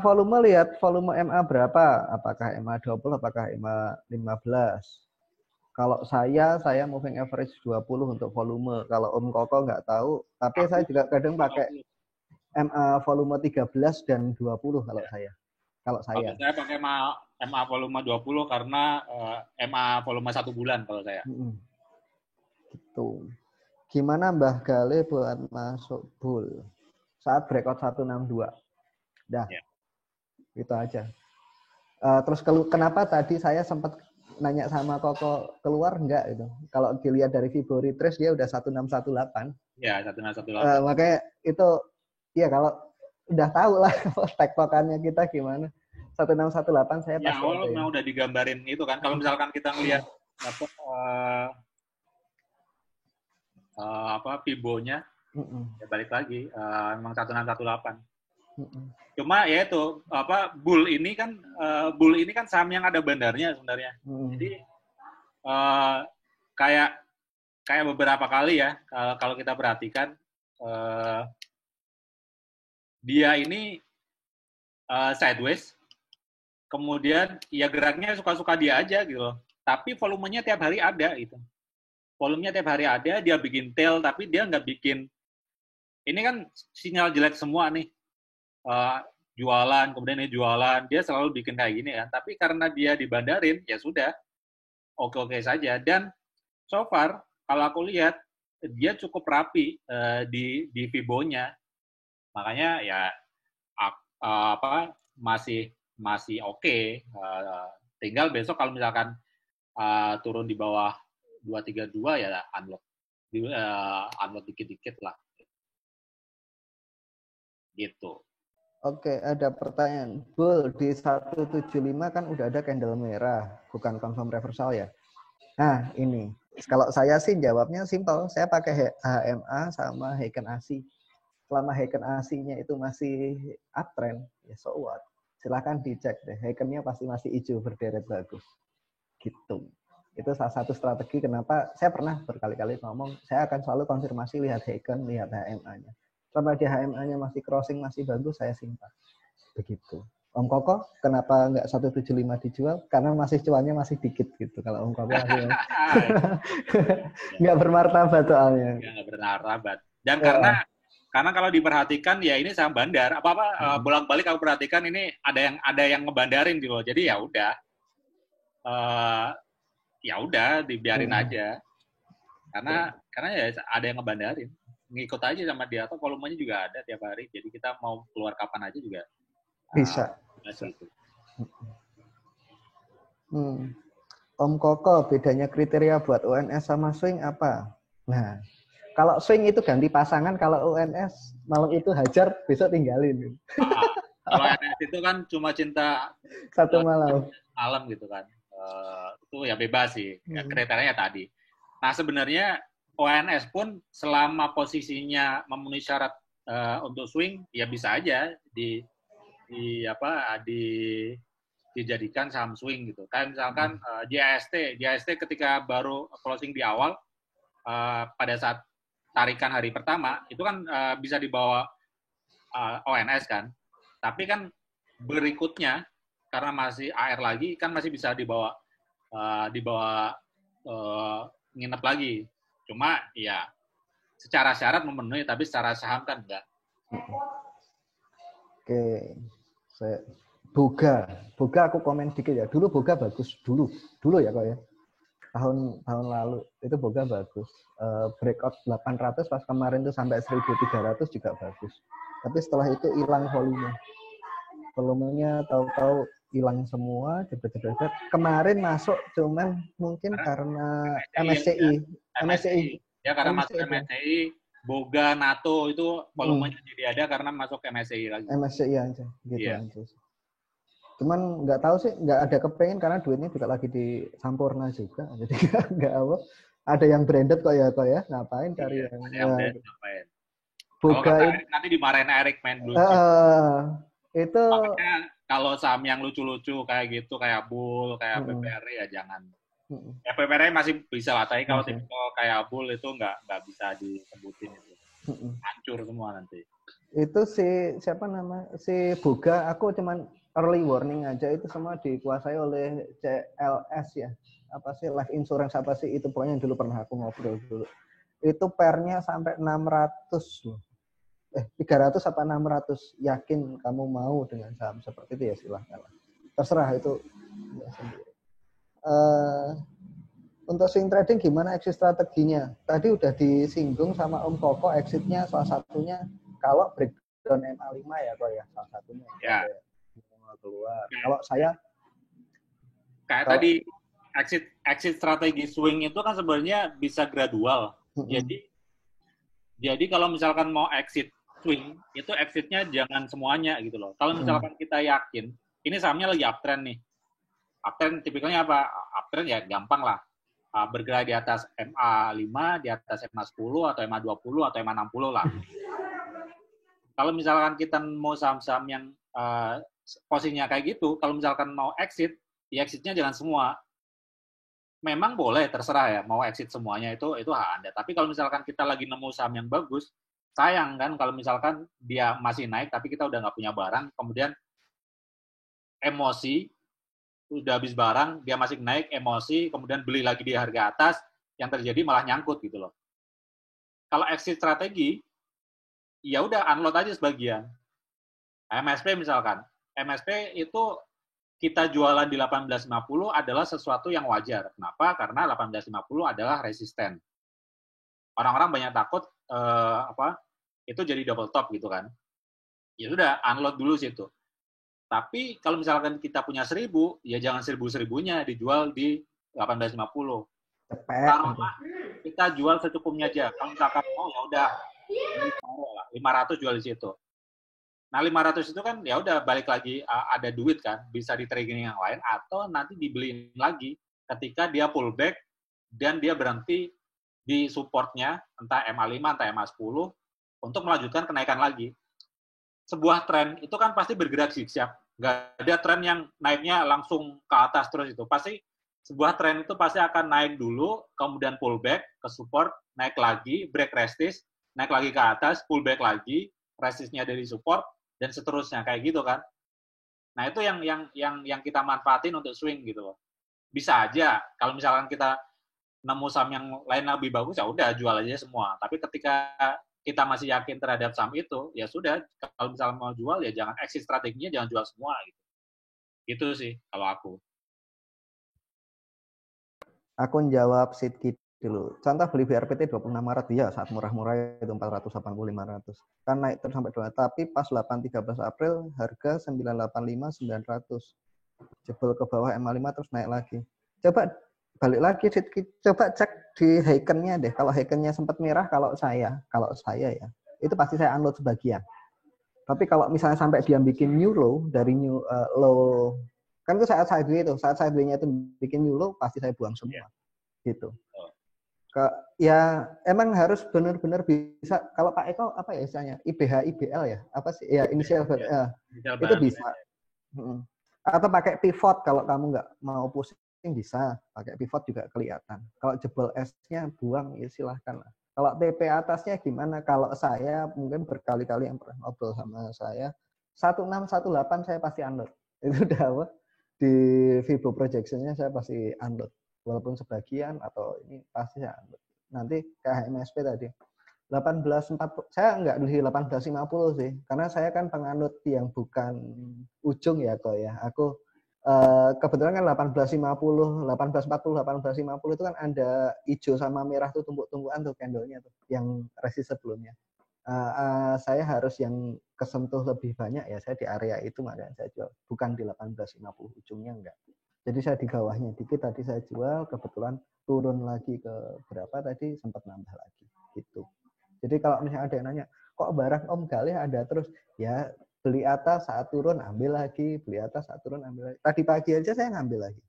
volume, lihat volume MA berapa? Apakah MA 20, apakah MA 15? Kalau saya moving average 20 untuk volume. Kalau Om Koko nggak tahu, tapi saya juga kadang pakai MA volume 13 dan 20 kalau saya. Kalau saya pakai MA volume 20 karena MA volume 1 bulan kalau saya. Gitu. Gimana Mbah Gale buat masuk bull saat breakout 162? Dah. Yeah. Itu aja. Terus kenapa tadi saya sempat nanya sama Koko keluar enggak itu? Kalau dilihat dari Fibo retrace dia udah 1618. Ya, 1618. Makanya itu ya kalau udah tahu lah tektokannya kita gimana. 1618 saya ya, awal memang udah digambarin itu kan. Kalau misalkan kita ngelihat Fibo-nya, ya balik lagi memang 1618. Cuma ya itu bull ini kan saham yang ada bandarnya sebenarnya. Jadi kayak beberapa kali ya kalau kita perhatikan dia ini sideways, kemudian ya geraknya suka-suka dia aja gitu loh. Tapi volumenya tiap hari ada gitu. Volumenya tiap hari ada, dia bikin tail tapi dia nggak bikin. Ini kan sinyal jelek semua nih. Jualan, kemudian ini jualan, dia selalu bikin kayak gini kan. Tapi karena dia dibandarin, ya sudah, oke-oke saja. Dan so far, kalau aku lihat, dia cukup rapi di Fibo-nya. Makanya ya masih oke. Tinggal besok kalau misalkan turun di bawah 232 ya unlock dikit-dikit lah. Gitu. Oke, ada pertanyaan. Bull di 175 kan udah ada candle merah, bukan confirm reversal ya? Nah, ini. Kalau saya sih jawabnya simpel. Saya pakai HMA sama Heiken ASI. Selama Heiken ASI-nya itu masih uptrend, ya so what? Silahkan dicek deh. Heiken-nya pasti masih hijau berderet bagus. Gitu. Itu salah satu strategi kenapa saya pernah berkali-kali ngomong, saya akan selalu konfirmasi lihat Heiken, lihat HMA-nya. Selama di HMA-nya masih crossing, masih bagus, saya simpan. Begitu. Om Koko, kenapa nggak 175 dijual? Karena masih cuannya masih dikit gitu. Kalau Om Koko nggak bermartabat soalnya. Nggak bermartabat. Dan karena kalau diperhatikan ya ini saham bandar. Bolak-balik aku perhatikan ini ada yang ngebandarin gitu loh. Jadi ya udah dibiarin aja. Karena ya ada yang ngebandarin. Ngikut aja sama dia, atau volumenya juga ada tiap hari, jadi kita mau keluar kapan aja juga bisa. Gitu. Om Koko, bedanya kriteria buat UNS sama swing apa? Nah, kalau swing itu ganti pasangan, kalau UNS malam itu hajar, besok tinggalin. Kalau UNS itu kan cuma cinta satu malam gitu kan, itu ya bebas sih, kriterianya tadi. Nah sebenarnya ONS pun selama posisinya memenuhi syarat untuk swing ya bisa aja dijadikan saham swing gitu. Kayak misalkan JST ketika baru closing di awal pada saat tarikan hari pertama itu kan bisa dibawa ONS kan. Tapi kan berikutnya karena masih AR lagi kan masih bisa dibawa nginep lagi. Cuma ya secara syarat memenuhi, tapi secara saham kan enggak. Oke, Boga aku komen dikit ya. Dulu Boga bagus, dulu ya kok ya. Tahun lalu itu Boga bagus. Breakout 800 pas kemarin tuh sampai 1.300 juga bagus. Tapi setelah itu hilang volumenya tahu-tahu hilang semua, jebret. Kemarin masuk cuman mungkin karena MSCI Ya karena masuk MSCI dia. MSCI, Boga, NATO itu volumenya jadi ada karena masuk MSCI lagi. MSCI aja, gitu Iya. aja. Cuman nggak tahu sih, nggak ada kepengen karena duitnya juga lagi di Sampurna juga, jadi nggak apa. Ada yang branded kok ya, ngapain cari Iya, yang ada yang ya, brand ngapain. Kalau Boga kata itu, Erik nanti dimarahin Erik main blue chip. itu Makanya kalau saham yang lucu-lucu kayak gitu, kayak Bull, kayak mm, PPR ya jangan. mm, Ya PPR masih bisa lah, tapi kalau masih. tipikal kayak Bull itu nggak bisa disebutin itu. Mm. Hancur semua nanti. Itu si siapa nama si Boga, aku cuman early warning aja, itu semua dikuasai oleh CLS ya, apa sih life insurance apa sih itu, pokoknya yang dulu pernah aku ngobrol dulu. Itu pernya sampai 600 loh. 300 apa 600. Yakin kamu mau dengan saham seperti itu ya silahkan. Terserah itu ya sendiri. Untuk swing trading gimana exit strateginya? Tadi udah disinggung sama Om Koko, exitnya salah satunya kalau breakdown MA5 ya kok ya, salah satunya Ya. keluar. Kalau saya kayak tadi exit strategi swing itu kan sebenarnya bisa gradual. Jadi kalau misalkan mau exit swing, itu exitnya jangan semuanya gitu loh. Kalau misalkan kita yakin, ini sahamnya lagi uptrend nih. Uptrend tipikalnya apa? Uptrend ya gampang lah. Bergerak di atas MA5, di atas MA10, atau MA20, atau MA60 lah. Kalau misalkan kita mau saham-saham yang posisinya kayak gitu, kalau misalkan mau exit, ya exitnya jangan semua. Memang boleh, terserah ya, mau exit semuanya itu hak Anda. Tapi kalau misalkan kita lagi nemu saham yang bagus, sayang kan kalau misalkan dia masih naik, tapi kita udah nggak punya barang, kemudian emosi, udah habis barang, dia masih naik, emosi, kemudian beli lagi di harga atas, yang terjadi malah nyangkut gitu loh. Kalau exit strategi, ya udah unload aja sebagian. MSP misalkan, MSP itu kita jualan di 1850 adalah sesuatu yang wajar. Kenapa? Karena 1850 adalah resisten. Orang-orang banyak takut itu jadi double top gitu kan. Ya sudah, unload dulu situ. Tapi kalau misalkan kita punya 1000, ya jangan 1000-1000-nya dijual di 1850. Taruhlah kita jual secukupnya aja. Kalau misalkan ya udah 500 jual di situ. Nah, 500 itu kan ya udah balik lagi ada duit kan, bisa di trading yang lain atau nanti dibeliin lagi ketika dia pullback dan dia berhenti di supportnya entah MA5 entah MA10 untuk melanjutkan kenaikan lagi. Sebuah tren itu kan pasti bergerak zigzag. Nggak ada tren yang naiknya langsung ke atas terus itu. Pasti sebuah tren itu pasti akan naik dulu, kemudian pullback ke support, naik lagi, break resist, naik lagi ke atas, pullback lagi, resistnya dari support, dan seterusnya kayak gitu kan. Nah itu yang kita manfaatin untuk swing gitu loh. Bisa aja kalau misalkan kita nemu saham yang lain lebih bagus ya udah jual aja semua. Tapi ketika kita masih yakin terhadap saham itu ya sudah, kalau misalnya mau jual ya jangan exit strateginya jangan jual semua gitu. Gitu sih kalau aku. Aku jawab Sidki dulu. Contoh beli BRPT 26 Maret ya saat murah-murah itu 480-500. Kan naik terus sampai 2. Tapi pas 8-13 April harga 985-900. Jebol ke bawah MA5 terus naik lagi. Coba balik lagi Sidki. Coba cek di Heiken-nya deh. Kalau Heiken-nya sempat merah kalau saya ya, itu pasti saya unload sebagian. Tapi kalau misalnya sampai dia bikin new low dari new low, kan itu saat sideway-nya itu bikin new low pasti saya buang semua. Gitu. Ya emang harus benar-benar bisa. Kalau Pak Eko apa ya istilahnya, IBH IBL ya, apa sih ya, inisial itu bisa. Atau pakai pivot kalau kamu nggak mau pusing bisa pakai pivot juga kelihatan. Kalau jebol S-nya buang ya silahkan lah. Kalau TP atasnya gimana? Kalau saya mungkin berkali-kali yang pernah ngobrol sama saya 1618 saya pasti unload. Itu udah apa? Di Vibo projection-nya saya pasti unload. Walaupun sebagian atau ini pasti saya unload. Nanti kayak MSP tadi 1840, saya nggak beli 1850 sih, karena saya kan penganut yang bukan ujung ya kok ya. Aku kebetulan kan 1850, 1840, 1850 itu kan ada hijau sama merah tuh tumpuk-tumpukan tuh candlenya tuh, yang resist sebelumnya. Saya harus yang kesentuh lebih banyak ya, saya di area itu makanya saya jual, bukan di 1850 ujungnya enggak. Jadi saya di bawahnya dikit tadi saya jual, kebetulan turun lagi ke berapa tadi sempat nambah lagi gitu. Jadi kalau misalnya ada yang nanya, kok barang Om Galih ada terus? Ya beli atas saat turun ambil lagi, beli atas saat turun ambil lagi. Tadi pagi aja saya ngambil lagi.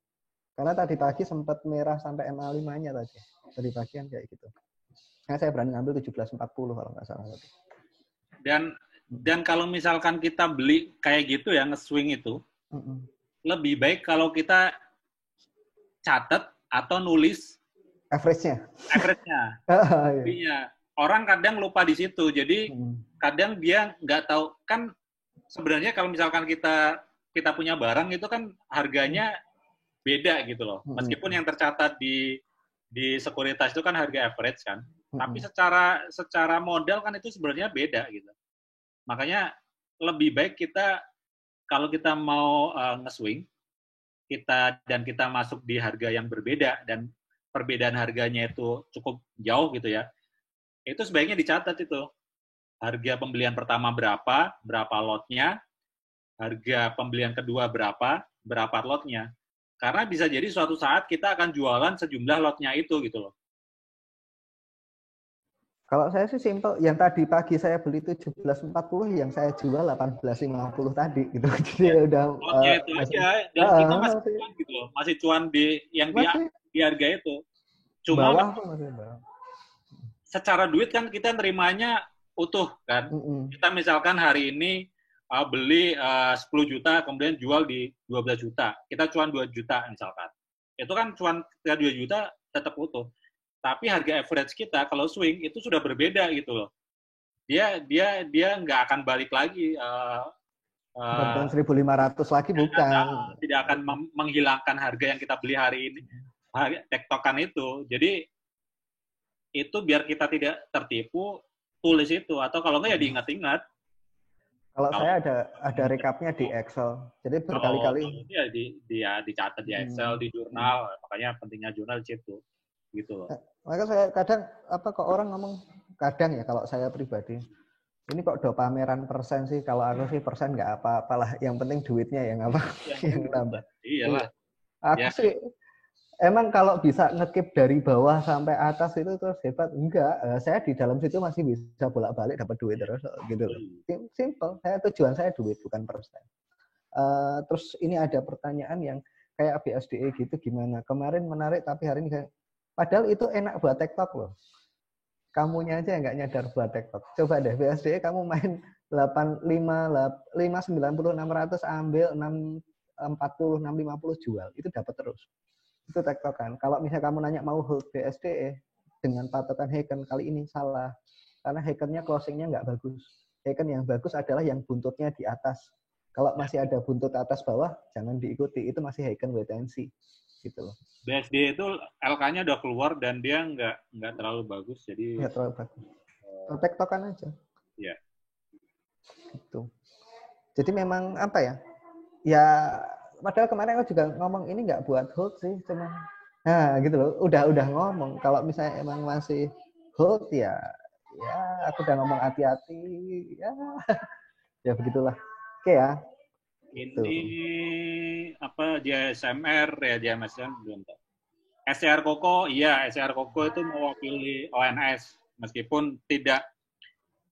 Karena tadi pagi sempat merah sampai MA5-nya tadi. Tadi pagi kan kayak gitu. Nah, saya berani ngambil 17.40 kalau nggak salah tadi. Dan kalau misalkan kita beli kayak gitu ya, nge-swing itu, lebih baik kalau kita catat atau nulis average-nya. Iya. Orang kadang lupa di situ. Jadi kadang dia nggak tahu, kan sebenarnya kalau misalkan kita punya barang itu kan harganya beda gitu loh. Meskipun yang tercatat di sekuritas itu kan harga average kan. Tapi secara modal kan itu sebenarnya beda gitu. Makanya lebih baik kita kalau kita mau nge-swing kita masuk di harga yang berbeda dan perbedaan harganya itu cukup jauh gitu ya. Itu sebaiknya dicatat itu. Harga pembelian pertama berapa lotnya, harga pembelian kedua berapa lotnya. Karena bisa jadi suatu saat kita akan jualan sejumlah lotnya itu gitu loh. Kalau saya sih simpel, yang tadi pagi saya beli 17.40, yang saya jual 18.50 tadi gitu. Jadi ya, udah lotnya itu aja dan kita masih cuan gitu loh. Masih cuan di harga itu. Cuma bawah tuh masih bawah. Secara duit kan kita nerimanya utuh kan. Kita misalkan hari ini beli 10 juta kemudian jual di 12 juta. Kita cuan 2 juta misalkan. Itu kan cuan 2 juta tetap utuh. Tapi harga average kita kalau swing itu sudah berbeda gitu loh. Dia nggak akan balik lagi. Bukan 1.500 lagi bukan. Tidak akan menghilangkan harga yang kita beli hari ini. Tektokan itu. Jadi itu biar kita tidak tertipu, tulis itu. Atau kalau nggak ya diingat-ingat. Kalau saya ada recapnya di Excel. Jadi berkali-kali. Dia dicatat di Excel, di jurnal. Makanya pentingnya jurnal di situ. Gitu loh. Maka saya kadang kok orang ngomong kadang ya kalau saya pribadi ini kok pameran persen sih, kalau aku sih persen nggak apa-apalah, yang penting duitnya yang yang nambah. Iyalah. Aku sih emang kalau bisa ngekip dari bawah sampai atas itu terus hebat, enggak. Saya di dalam situ masih bisa bolak-balik dapat duit terus gitu loh. Simple. Tujuan saya duit bukan persen. Terus ini ada pertanyaan yang kayak BSDE gitu gimana? Kemarin menarik tapi hari ini kayak padahal itu enak buat TikTok loh. Kamunya aja nggak nyadar buat TikTok. Coba deh BSDE kamu main 590 600 ambil 640 650 jual. Itu dapat terus. Itu TikTok kan. Kalau misalnya kamu nanya mau hold BSDE dengan patokan Heiken kali ini salah. Karena Heikennya closingnya nggak bagus. Heiken yang bagus adalah yang buntutnya di atas. Kalau masih ada buntut atas bawah jangan diikuti. Itu masih Heiken wait and see. Gitu loh. BSD itu LK-nya udah keluar dan dia nggak terlalu bagus, jadi nggak terlalu bagus. Tektokan aja. Iya. Gitu. Jadi memang apa ya? Ya padahal kemarin aku juga ngomong ini nggak buat hold sih, cuma gitu loh. Udah ngomong kalau misalnya emang masih hold ya aku udah ngomong hati-hati ya begitulah. Oke ya. Ini apa dia SMR ya, dia MSM belum tahu. SCR Koko, iya SCR Koko itu mewakili ONS meskipun tidak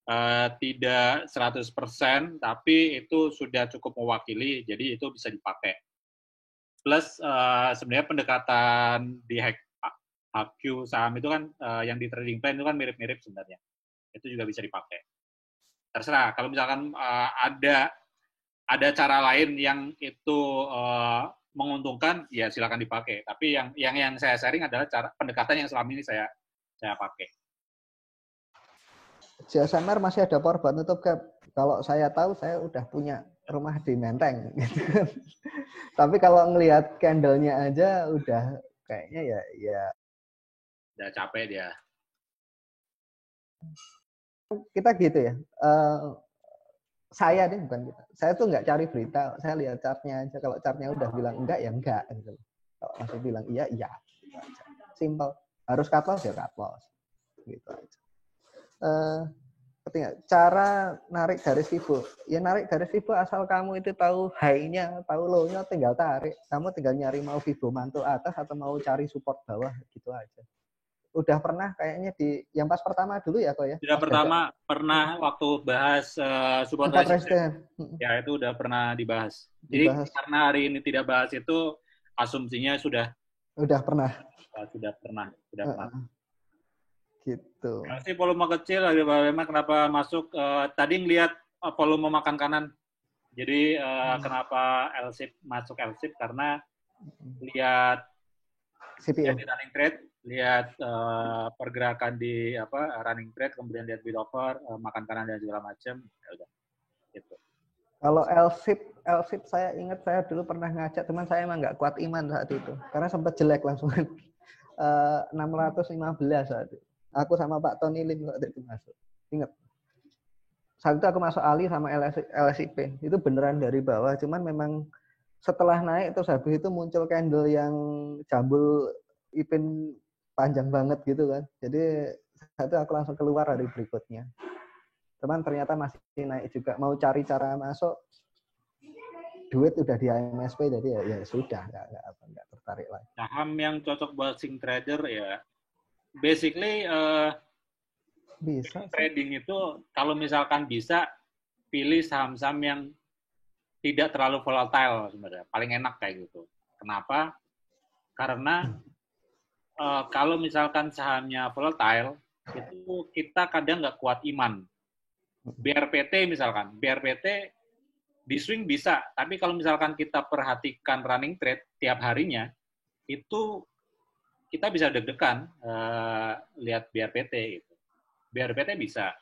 100%, tapi itu sudah cukup mewakili, jadi itu bisa dipakai. Plus sebenarnya pendekatan di HQ saham itu kan yang di trading plan itu kan mirip-mirip sebenarnya. Itu juga bisa dipakai. Terserah kalau misalkan ada cara lain yang itu menguntungkan, ya silakan dipakai. Tapi yang saya sharing adalah cara pendekatan yang selama ini saya pakai. JSMR masih ada power buat nutup gap. Kalau saya tahu saya udah punya rumah di Menteng. Gitu. Tapi kalau ngelihat candle-nya aja udah kayaknya ya. Udah capek dia. Kita gitu ya. Saya nih bukan kita. Saya tuh nggak cari berita. Saya lihat chartnya aja. Kalau chartnya udah bilang enggak ya enggak. Gitu. Kalau masih bilang iya. Gitu aja. Simple. Harus cut loss ya cut loss. Gitu aja. cara narik garis Fibo. Ya narik garis Fibo asal kamu itu tahu high-nya, tahu low-nya, tinggal tarik. Kamu tinggal nyari mau Fibo mantul atas atau mau cari support bawah gitu aja. Udah pernah kayaknya di yang pas pertama dulu ya kok ya. Tidak pertama pernah waktu bahas support resistance. Ya itu udah pernah dibahas. Jadi karena hari ini tidak bahas itu asumsinya sudah pernah. Sudah pernah. Gitu. Masih volume kecil, memang kenapa masuk tadi ngelihat volume makan kanan. Jadi kenapa L-ship masuk L-ship karena lihat CPO. di running trade, lihat pergerakan di running trade, kemudian lihat bid offer, makan kanan dan segala macam. Ya udah. Gitu. Kalau L-ship saya ingat saya dulu pernah ngajak, teman saya emang nggak kuat iman saat itu. Karena sempat jelek langsung 615 saat itu. Aku sama Pak Tony Lim waktu itu masuk. Ingat. Saat itu aku masuk Ali sama LSIP. Itu beneran dari bawah. Cuman memang setelah naik terus habis itu muncul candle yang jambul ipin panjang banget gitu kan. Jadi saat itu aku langsung keluar hari berikutnya. Cuman ternyata masih naik juga. Mau cari cara masuk, duit udah di IMSP, jadi ya sudah, nggak tertarik lagi. Saham yang cocok buat swing trader ya, basically bisa trading itu kalau misalkan bisa pilih saham-saham yang tidak terlalu volatile sebenarnya, paling enak kayak gitu. Kenapa? Karena kalau misalkan sahamnya volatile itu kita kadang nggak kuat iman. BRPT misalkan, BRPT di swing bisa, tapi kalau misalkan kita perhatikan running trade tiap harinya itu kita bisa deg-degan lihat BRPT gitu. BRPT bisa,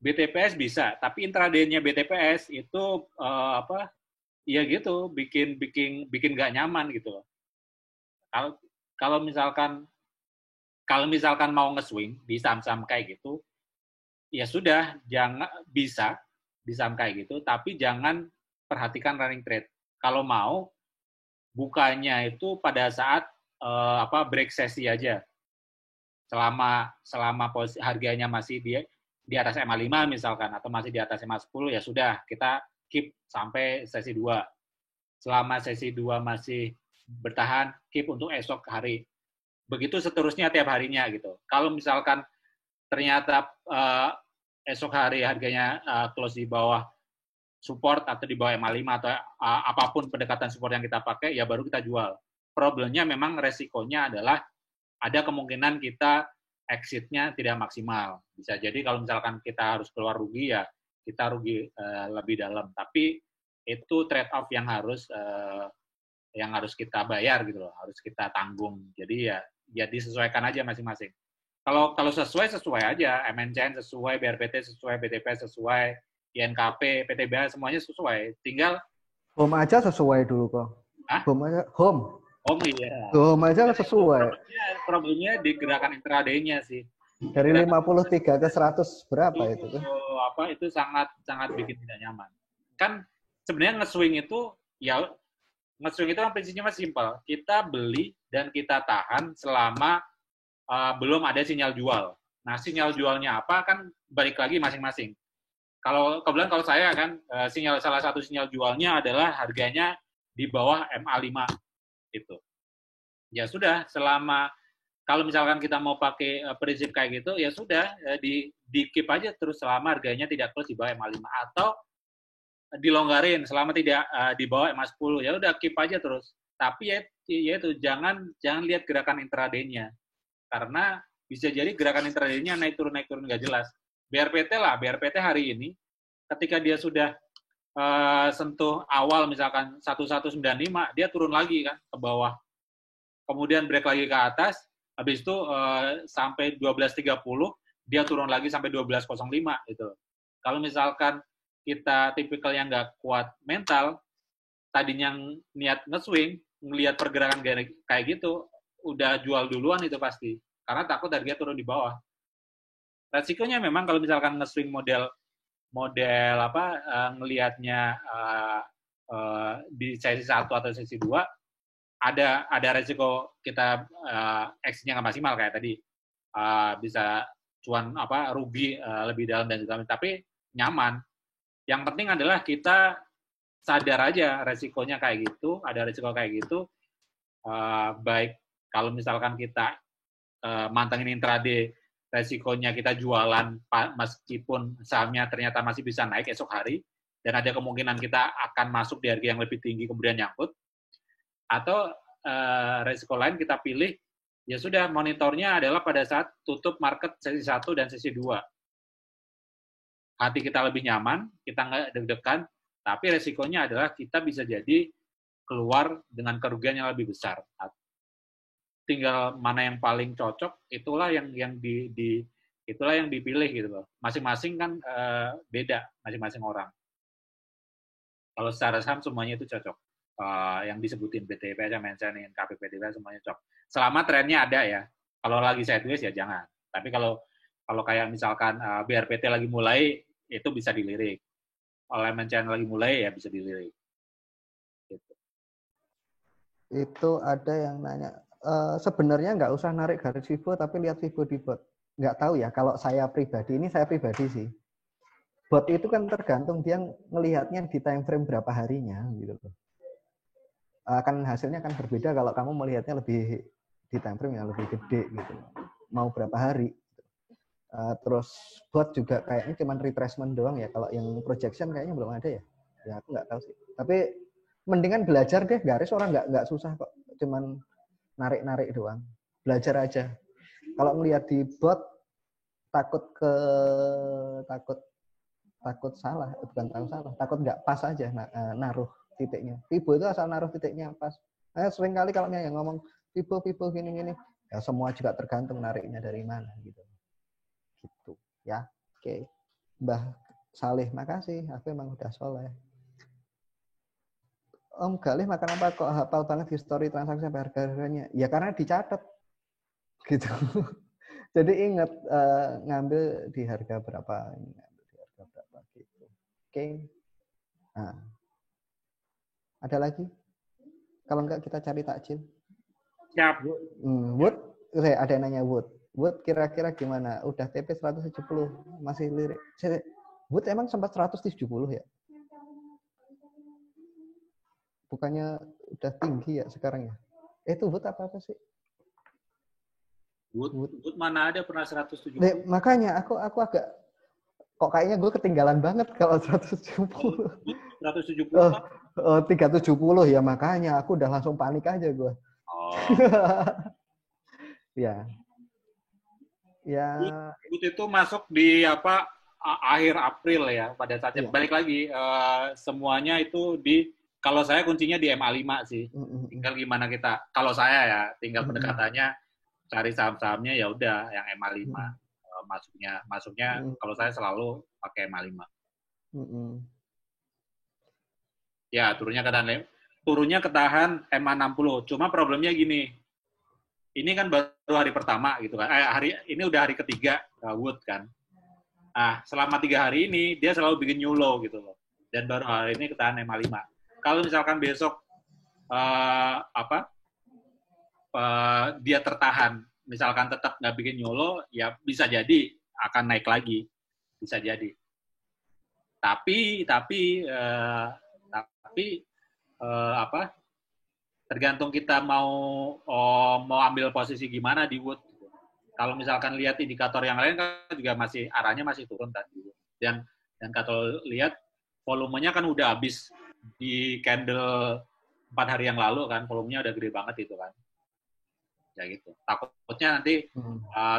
BTPS bisa, tapi intraday-nya BTPS itu ya gitu, bikin nggak nyaman gitu. Kalau misalkan mau nge-swing di saham-saham kayak gitu, ya sudah, jangan bisa di saham kayak gitu, tapi jangan perhatikan running trade. Kalau mau bukanya itu pada saat break sesi aja. Selama posisi harganya masih di atas MA5 misalkan atau masih di atas MA10 ya sudah, kita keep sampai sesi 2. Selama sesi 2 masih bertahan, keep untuk esok hari. Begitu seterusnya tiap harinya gitu. Kalau misalkan ternyata esok hari harganya close di bawah support atau di bawah MA5 atau apapun pendekatan support yang kita pakai, ya baru kita jual. Problemnya memang resikonya adalah ada kemungkinan kita exit-nya tidak maksimal. Bisa jadi kalau misalkan kita harus keluar rugi, ya kita rugi lebih dalam. Tapi itu trade-off yang harus kita bayar gitu loh, harus kita tanggung. Jadi ya disesuaikan aja masing-masing. Kalau sesuai aja, MNCN sesuai, BRPT sesuai, BTP sesuai, INKP, PTBA semuanya sesuai. Tinggal home aja sesuai dulu kok. Home. Iya. Home aja sesuai. Problemnya di gerakan intraday-nya sih. Dari 53 ke 100 berapa itu tuh? Itu sangat bikin tidak nyaman. Kan sebenarnya nge-swing itu kan prinsipnya masih simpel. Kita beli dan kita tahan selama belum ada sinyal jual. Nah, sinyal jualnya apa kan balik lagi masing-masing. Kebetulan kalau saya kan salah satu sinyal jualnya adalah harganya di bawah MA5 itu. Ya sudah, kalau misalkan kita mau pakai prinsip kayak gitu, ya sudah di keep aja terus selama harganya tidak close di bawah MA5 atau dilonggarin selama tidak di bawah MA10. Ya udah keep aja terus. Tapi ya itu jangan lihat gerakan intraday-nya. Karena bisa jadi gerakan intraday-nya naik turun nggak jelas. BRPT hari ini ketika dia sudah sentuh awal misalkan 1195, dia turun lagi kan ke bawah. Kemudian break lagi ke atas, habis itu sampai 12.30 dia turun lagi sampai 12.05 gitu. Kalau misalkan kita tipikal yang nggak kuat mental, tadinya niat nge-swing, ngelihat pergerakan kayak gitu, udah jual duluan itu pasti. Karena takut harga turun di bawah. Resikonya memang kalau misalkan nge-swing model ngelihatnya di sesi 1 atau sesi 2, ada resiko kita exit-nya nggak maksimal kayak tadi. Bisa cuan rugi lebih dalam dan segala macam, tapi nyaman. Yang penting adalah kita sadar aja resikonya kayak gitu, ada resiko kayak gitu. Baik kalau misalkan kita mantengin intraday, resikonya kita jualan meskipun sahamnya ternyata masih bisa naik esok hari, dan ada kemungkinan kita akan masuk di harga yang lebih tinggi kemudian nyangkut, atau resiko lain kita pilih, ya sudah, monitornya adalah pada saat tutup market sesi 1 dan sesi 2. Hati kita lebih nyaman, kita nggak deg-degan, tapi resikonya adalah kita bisa jadi keluar dengan kerugian yang lebih besar. Tinggal mana yang paling cocok, itulah yang itulah yang dipilih gitu loh. Masing-masing kan beda, masing-masing orang. Kalau secara saham semuanya itu cocok. Yang disebutin BTP aja, mentionin KPPDB semuanya cocok. Selama trennya ada ya. Kalau lagi sideways ya jangan. Tapi kalau kayak misalkan BRPT lagi mulai, itu bisa dilirik. Kalau mention lagi mulai ya bisa dilirik. Gitu. Itu ada yang nanya, sebenarnya nggak usah narik garis Vivo, tapi lihat Vivo di bot. Nggak tahu ya, kalau saya pribadi, ini saya pribadi sih. Bot itu kan tergantung dia ngelihatnya di time frame berapa harinya gitu loh. Akan hasilnya akan berbeda kalau kamu melihatnya lebih di time frame yang lebih gede gitu. Mau berapa hari. Terus bot juga kayaknya cuma retracement doang ya. Kalau yang projection kayaknya belum ada ya. Ya aku nggak tahu sih. Tapi mendingan belajar deh, garis orang nggak susah kok. Cuman narik-narik doang. Belajar aja. Kalau ngelihat di bot takut salah, bukan salah, takut nggak pas aja naruh titiknya. Vivo itu asal naruh titiknya pas. Sering kali kalau yang ngomong Vivo gini-gini, ya semua juga tergantung nariknya dari mana gitu. Gitu ya. Oke. Mbah Saleh, makasih. Aku emang udah soleh. Om Galih makan apa kok hafal banget histori transaksi sampai harga-harganya? Ya karena dicatat. Gitu. Jadi ingat ngambil di harga berapa, gitu. Oke. Nah. Ada lagi? Kalau enggak kita cari takjil. Siap. Wood, ada yang nanya Wood. Wood kira-kira gimana? Udah TP 170, masih lirik. Wood emang sempat 170 ya? Bukannya udah tinggi ya sekarang ya? Itu Wood apa sih? Wood mana ada pernah 170? Makanya aku agak kok kayaknya gue ketinggalan banget kalau 170. 170 370 ya, makanya aku udah langsung panik aja gue. Ya. Wood itu masuk di akhir April ya pada saatnya. Ya. Balik lagi semuanya itu kalau saya kuncinya di MA5 sih. Tinggal gimana kita, kalau saya ya tinggal pendekatannya cari saham-sahamnya ya udah yang MA5. Masuknya kalau saya selalu pakai MA5. Ya, turunnya ketahan MA60. Cuma problemnya gini. Ini kan baru hari pertama gitu kan. Ini udah hari ketiga Wood kan. Nah, selama 3 hari ini dia selalu bikin new low gitu loh. Dan baru hari ini ketahan MA5. Kalau misalkan besok dia tertahan, misalkan tetap nggak bikin new low, ya bisa jadi akan naik lagi. Bisa jadi. Tapi tergantung kita mau ambil posisi gimana di Wood. Kalau misalkan lihat indikator yang lain kan juga arahnya masih turun tadi. Dan kalau lihat volumenya kan udah habis di candle 4 hari yang lalu kan, volumenya udah gede banget itu kan. Ya gitu. Takutnya nanti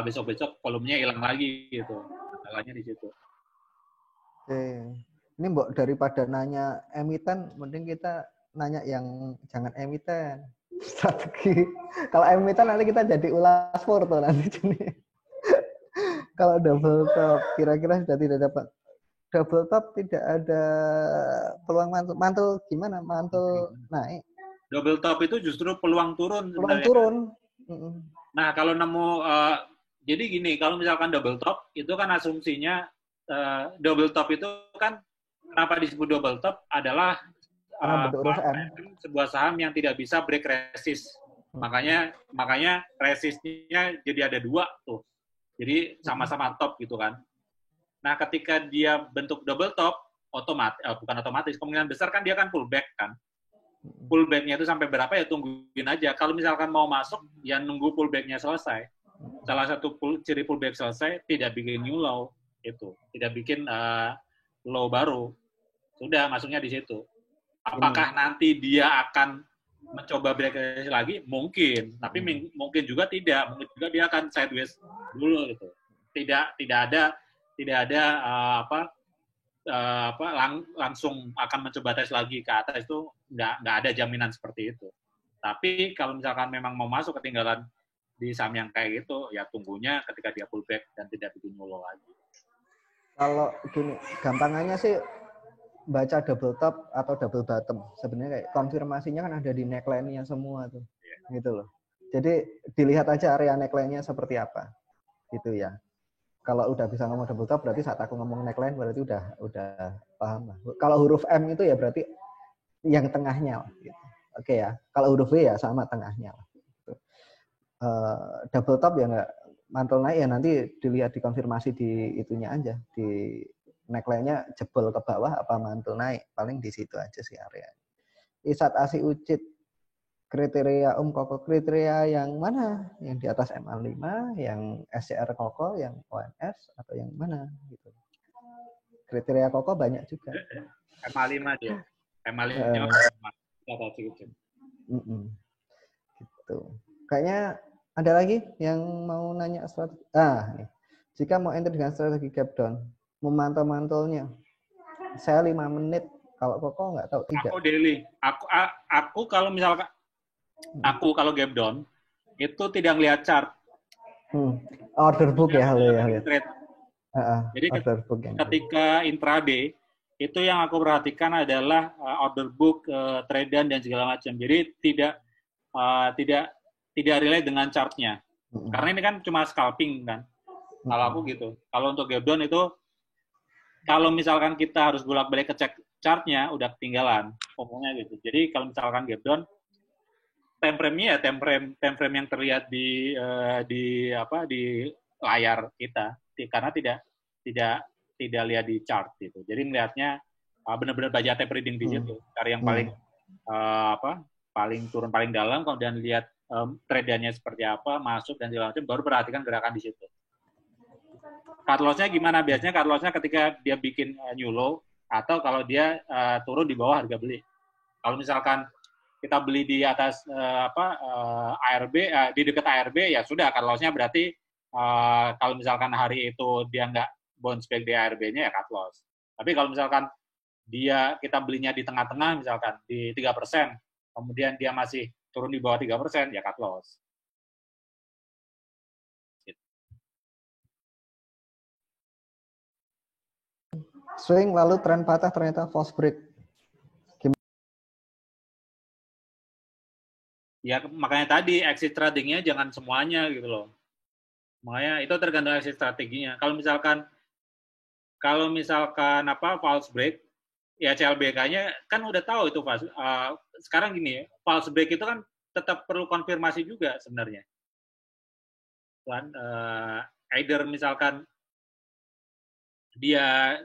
besok-besok volumenya hilang lagi gitu. Masalahnya di situ. Oke. Ini Mbok, daripada nanya emiten, mending kita nanya yang jangan emiten. Strategi. Kalau emiten nanti kita jadi ulas for tuh nanti. Kalau double top, kira-kira sudah tidak dapat. Double top tidak ada peluang mantul gimana? Mantul naik. Double top itu justru peluang turun. Peluang turun. Nah, kalau nemu, jadi gini, kalau misalkan double top, itu kan asumsinya, double top itu kan, kenapa disebut double top adalah sebuah saham yang tidak bisa break resist. Makanya resistnya jadi ada 2 tuh. Jadi sama-sama top gitu kan. Nah, ketika dia bentuk double top, bukan otomatis, kemungkinan besar kan dia kan pullback kan. Pullback-nya itu sampai berapa ya tungguin aja. Kalau misalkan mau masuk, ya nunggu pullback-nya selesai. Salah satu ciri pullback selesai, tidak bikin new low. Itu. Tidak bikin low baru. Sudah, masuknya di situ. Apakah nanti dia akan mencoba break lagi? Mungkin. Tapi mungkin juga tidak. Mungkin juga dia akan sideways dulu gitu. Tidak ada langsung akan mencoba tes lagi ke atas, itu nggak ada jaminan seperti itu. Tapi kalau misalkan memang mau masuk ketinggalan di saham yang kayak gitu, ya tunggunya ketika dia pullback dan tidak bikin low lagi. Kalau gini, gampangannya sih baca double top atau double bottom. Sebenarnya kayak konfirmasinya kan ada di neckline-nya semua tuh. Yeah. Gitu loh. Jadi dilihat aja area neckline-nya seperti apa. Gitu ya. Kalau udah bisa ngomong double top, berarti saat aku ngomong neckline berarti udah paham lah. Kalau huruf M itu ya berarti yang tengahnya lah. Gitu. Oke ya. Kalau huruf W ya sama tengahnya lah. Gitu. Double top ya nggak mantul naik ya, nanti dilihat dikonfirmasi di itunya aja, di neckline-nya jebol ke bawah apa mantul naik, paling di situ aja sih area. Isat Asi Ucit, kriteria Koko, kriteria yang mana? Yang di atas MA5, yang SCR Koko, yang OMS, atau yang mana? Gitu. Kriteria Koko banyak juga. MA5 dia. MA5 gitu. Kayaknya ada lagi yang mau nanya strategi. Nih. Jika mau enter dengan strategi gap down, memantau-mantulnya. Saya 5 menit. Kalau Koko nggak tahu, tidak. Aku daily. Aku kalau misalkan kalau gap down itu tidak ngelihat chart. Order book ya, Trade. Jadi ketika intraday itu yang aku perhatikan adalah order book, trade dan segala macam. Jadi tidak relate dengan chartnya. Karena ini kan cuma scalping kan. Kalau aku gitu. Kalau untuk gap down itu, kalau misalkan kita harus bolak-balik cek chartnya, udah ketinggalan. Pokoknya gitu. Jadi kalau misalkan gap down, time frame-nya ya time frame yang terlihat di layar kita. Karena tidak lihat di chart gitu. Jadi melihatnya benar-benar baca tape reading di situ. Cari yang paling paling turun paling dalam, kemudian lihat trade-nya seperti apa, masuk dan segala macam, baru perhatikan gerakan di situ. Cut loss-nya gimana? Biasanya cut loss-nya ketika dia bikin new low atau kalau dia turun di bawah harga beli. Kalau misalkan kita beli di atas ARB, di dekat ARB, ya sudah cut loss-nya berarti kalau misalkan hari itu dia nggak bounce back di ARB-nya ya cut loss. Tapi kalau misalkan kita belinya di tengah-tengah, misalkan di 3%, kemudian dia masih turun di bawah 3%, ya cut loss. Swing lalu tren patah ternyata false break. Ya makanya tadi exit tradingnya jangan semuanya gitu loh. Makanya itu tergantung exit strateginya. Kalau misalkan false break, ya CLBK-nya kan udah tahu itu sekarang gini, false break itu kan tetap perlu konfirmasi juga sebenarnya. Kan either misalkan dia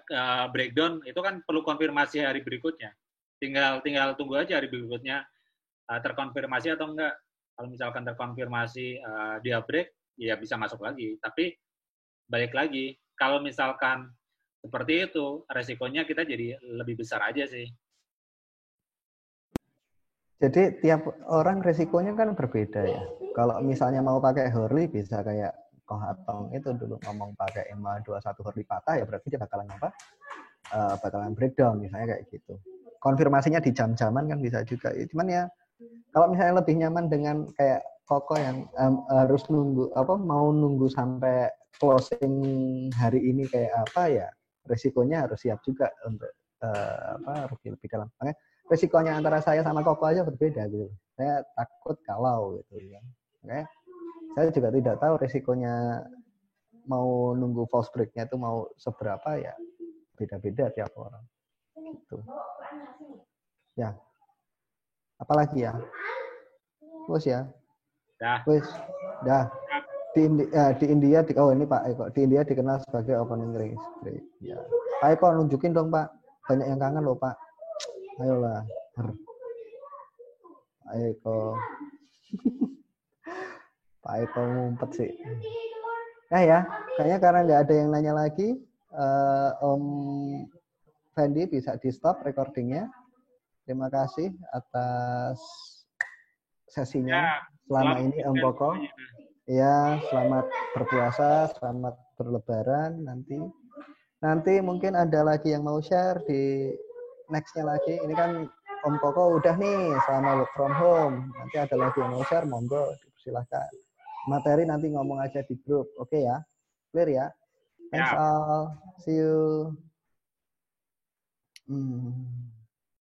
breakdown itu kan perlu konfirmasi hari berikutnya. Tinggal tunggu aja hari berikutnya terkonfirmasi atau enggak. Kalau misalkan terkonfirmasi dia break, ya bisa masuk lagi. Tapi balik lagi, kalau misalkan seperti itu, resikonya kita jadi lebih besar aja sih. Jadi tiap orang resikonya kan berbeda ya. Kalau misalnya mau pakai Hurley bisa kayak Kohatong itu dulu ngomong pakai EMA 21 Hurley patah, ya berarti dia bakalan bakalan breakdown misalnya kayak gitu. Konfirmasinya di jam-jaman kan bisa juga. Cuman ya kalau misalnya lebih nyaman dengan kayak Koko yang harus mau nunggu sampai closing hari ini kayak apa, ya resikonya harus siap juga untuk rugi lebih dalam. Makanya resikonya antara saya sama Koko aja berbeda gitu. Saya takut kalau gitu ya. Oke. Saya juga tidak tahu resikonya mau nunggu false break-nya itu mau seberapa, ya beda-beda tiap orang. Gitu. Ya. Apalagi ya? Wes ya. Dah. Wes. Dah. di India oh ini Pak Eko, di India dikenal sebagai opening race. Ya. Pak Eko nunjukin dong Pak, banyak yang kangen loh Pak. Ayolah. Pak Eko. Pak Eko ngumpet sih. Nah ya, kayaknya karena nggak ada yang nanya lagi, Om Fendi bisa di stop recordingnya. Terima kasih atas sesinya selama ini Om Koko. Ya, selamat berpuasa, selamat berlebaran nanti. Nanti mungkin ada lagi yang mau share di next-nya lagi. Ini kan Om Koko udah nih selama work from home. Nanti ada lagi yang mau share, monggo dipersilahkan. Materi nanti ngomong aja di grup. Oke ya? Clear ya? Thanks all. See you.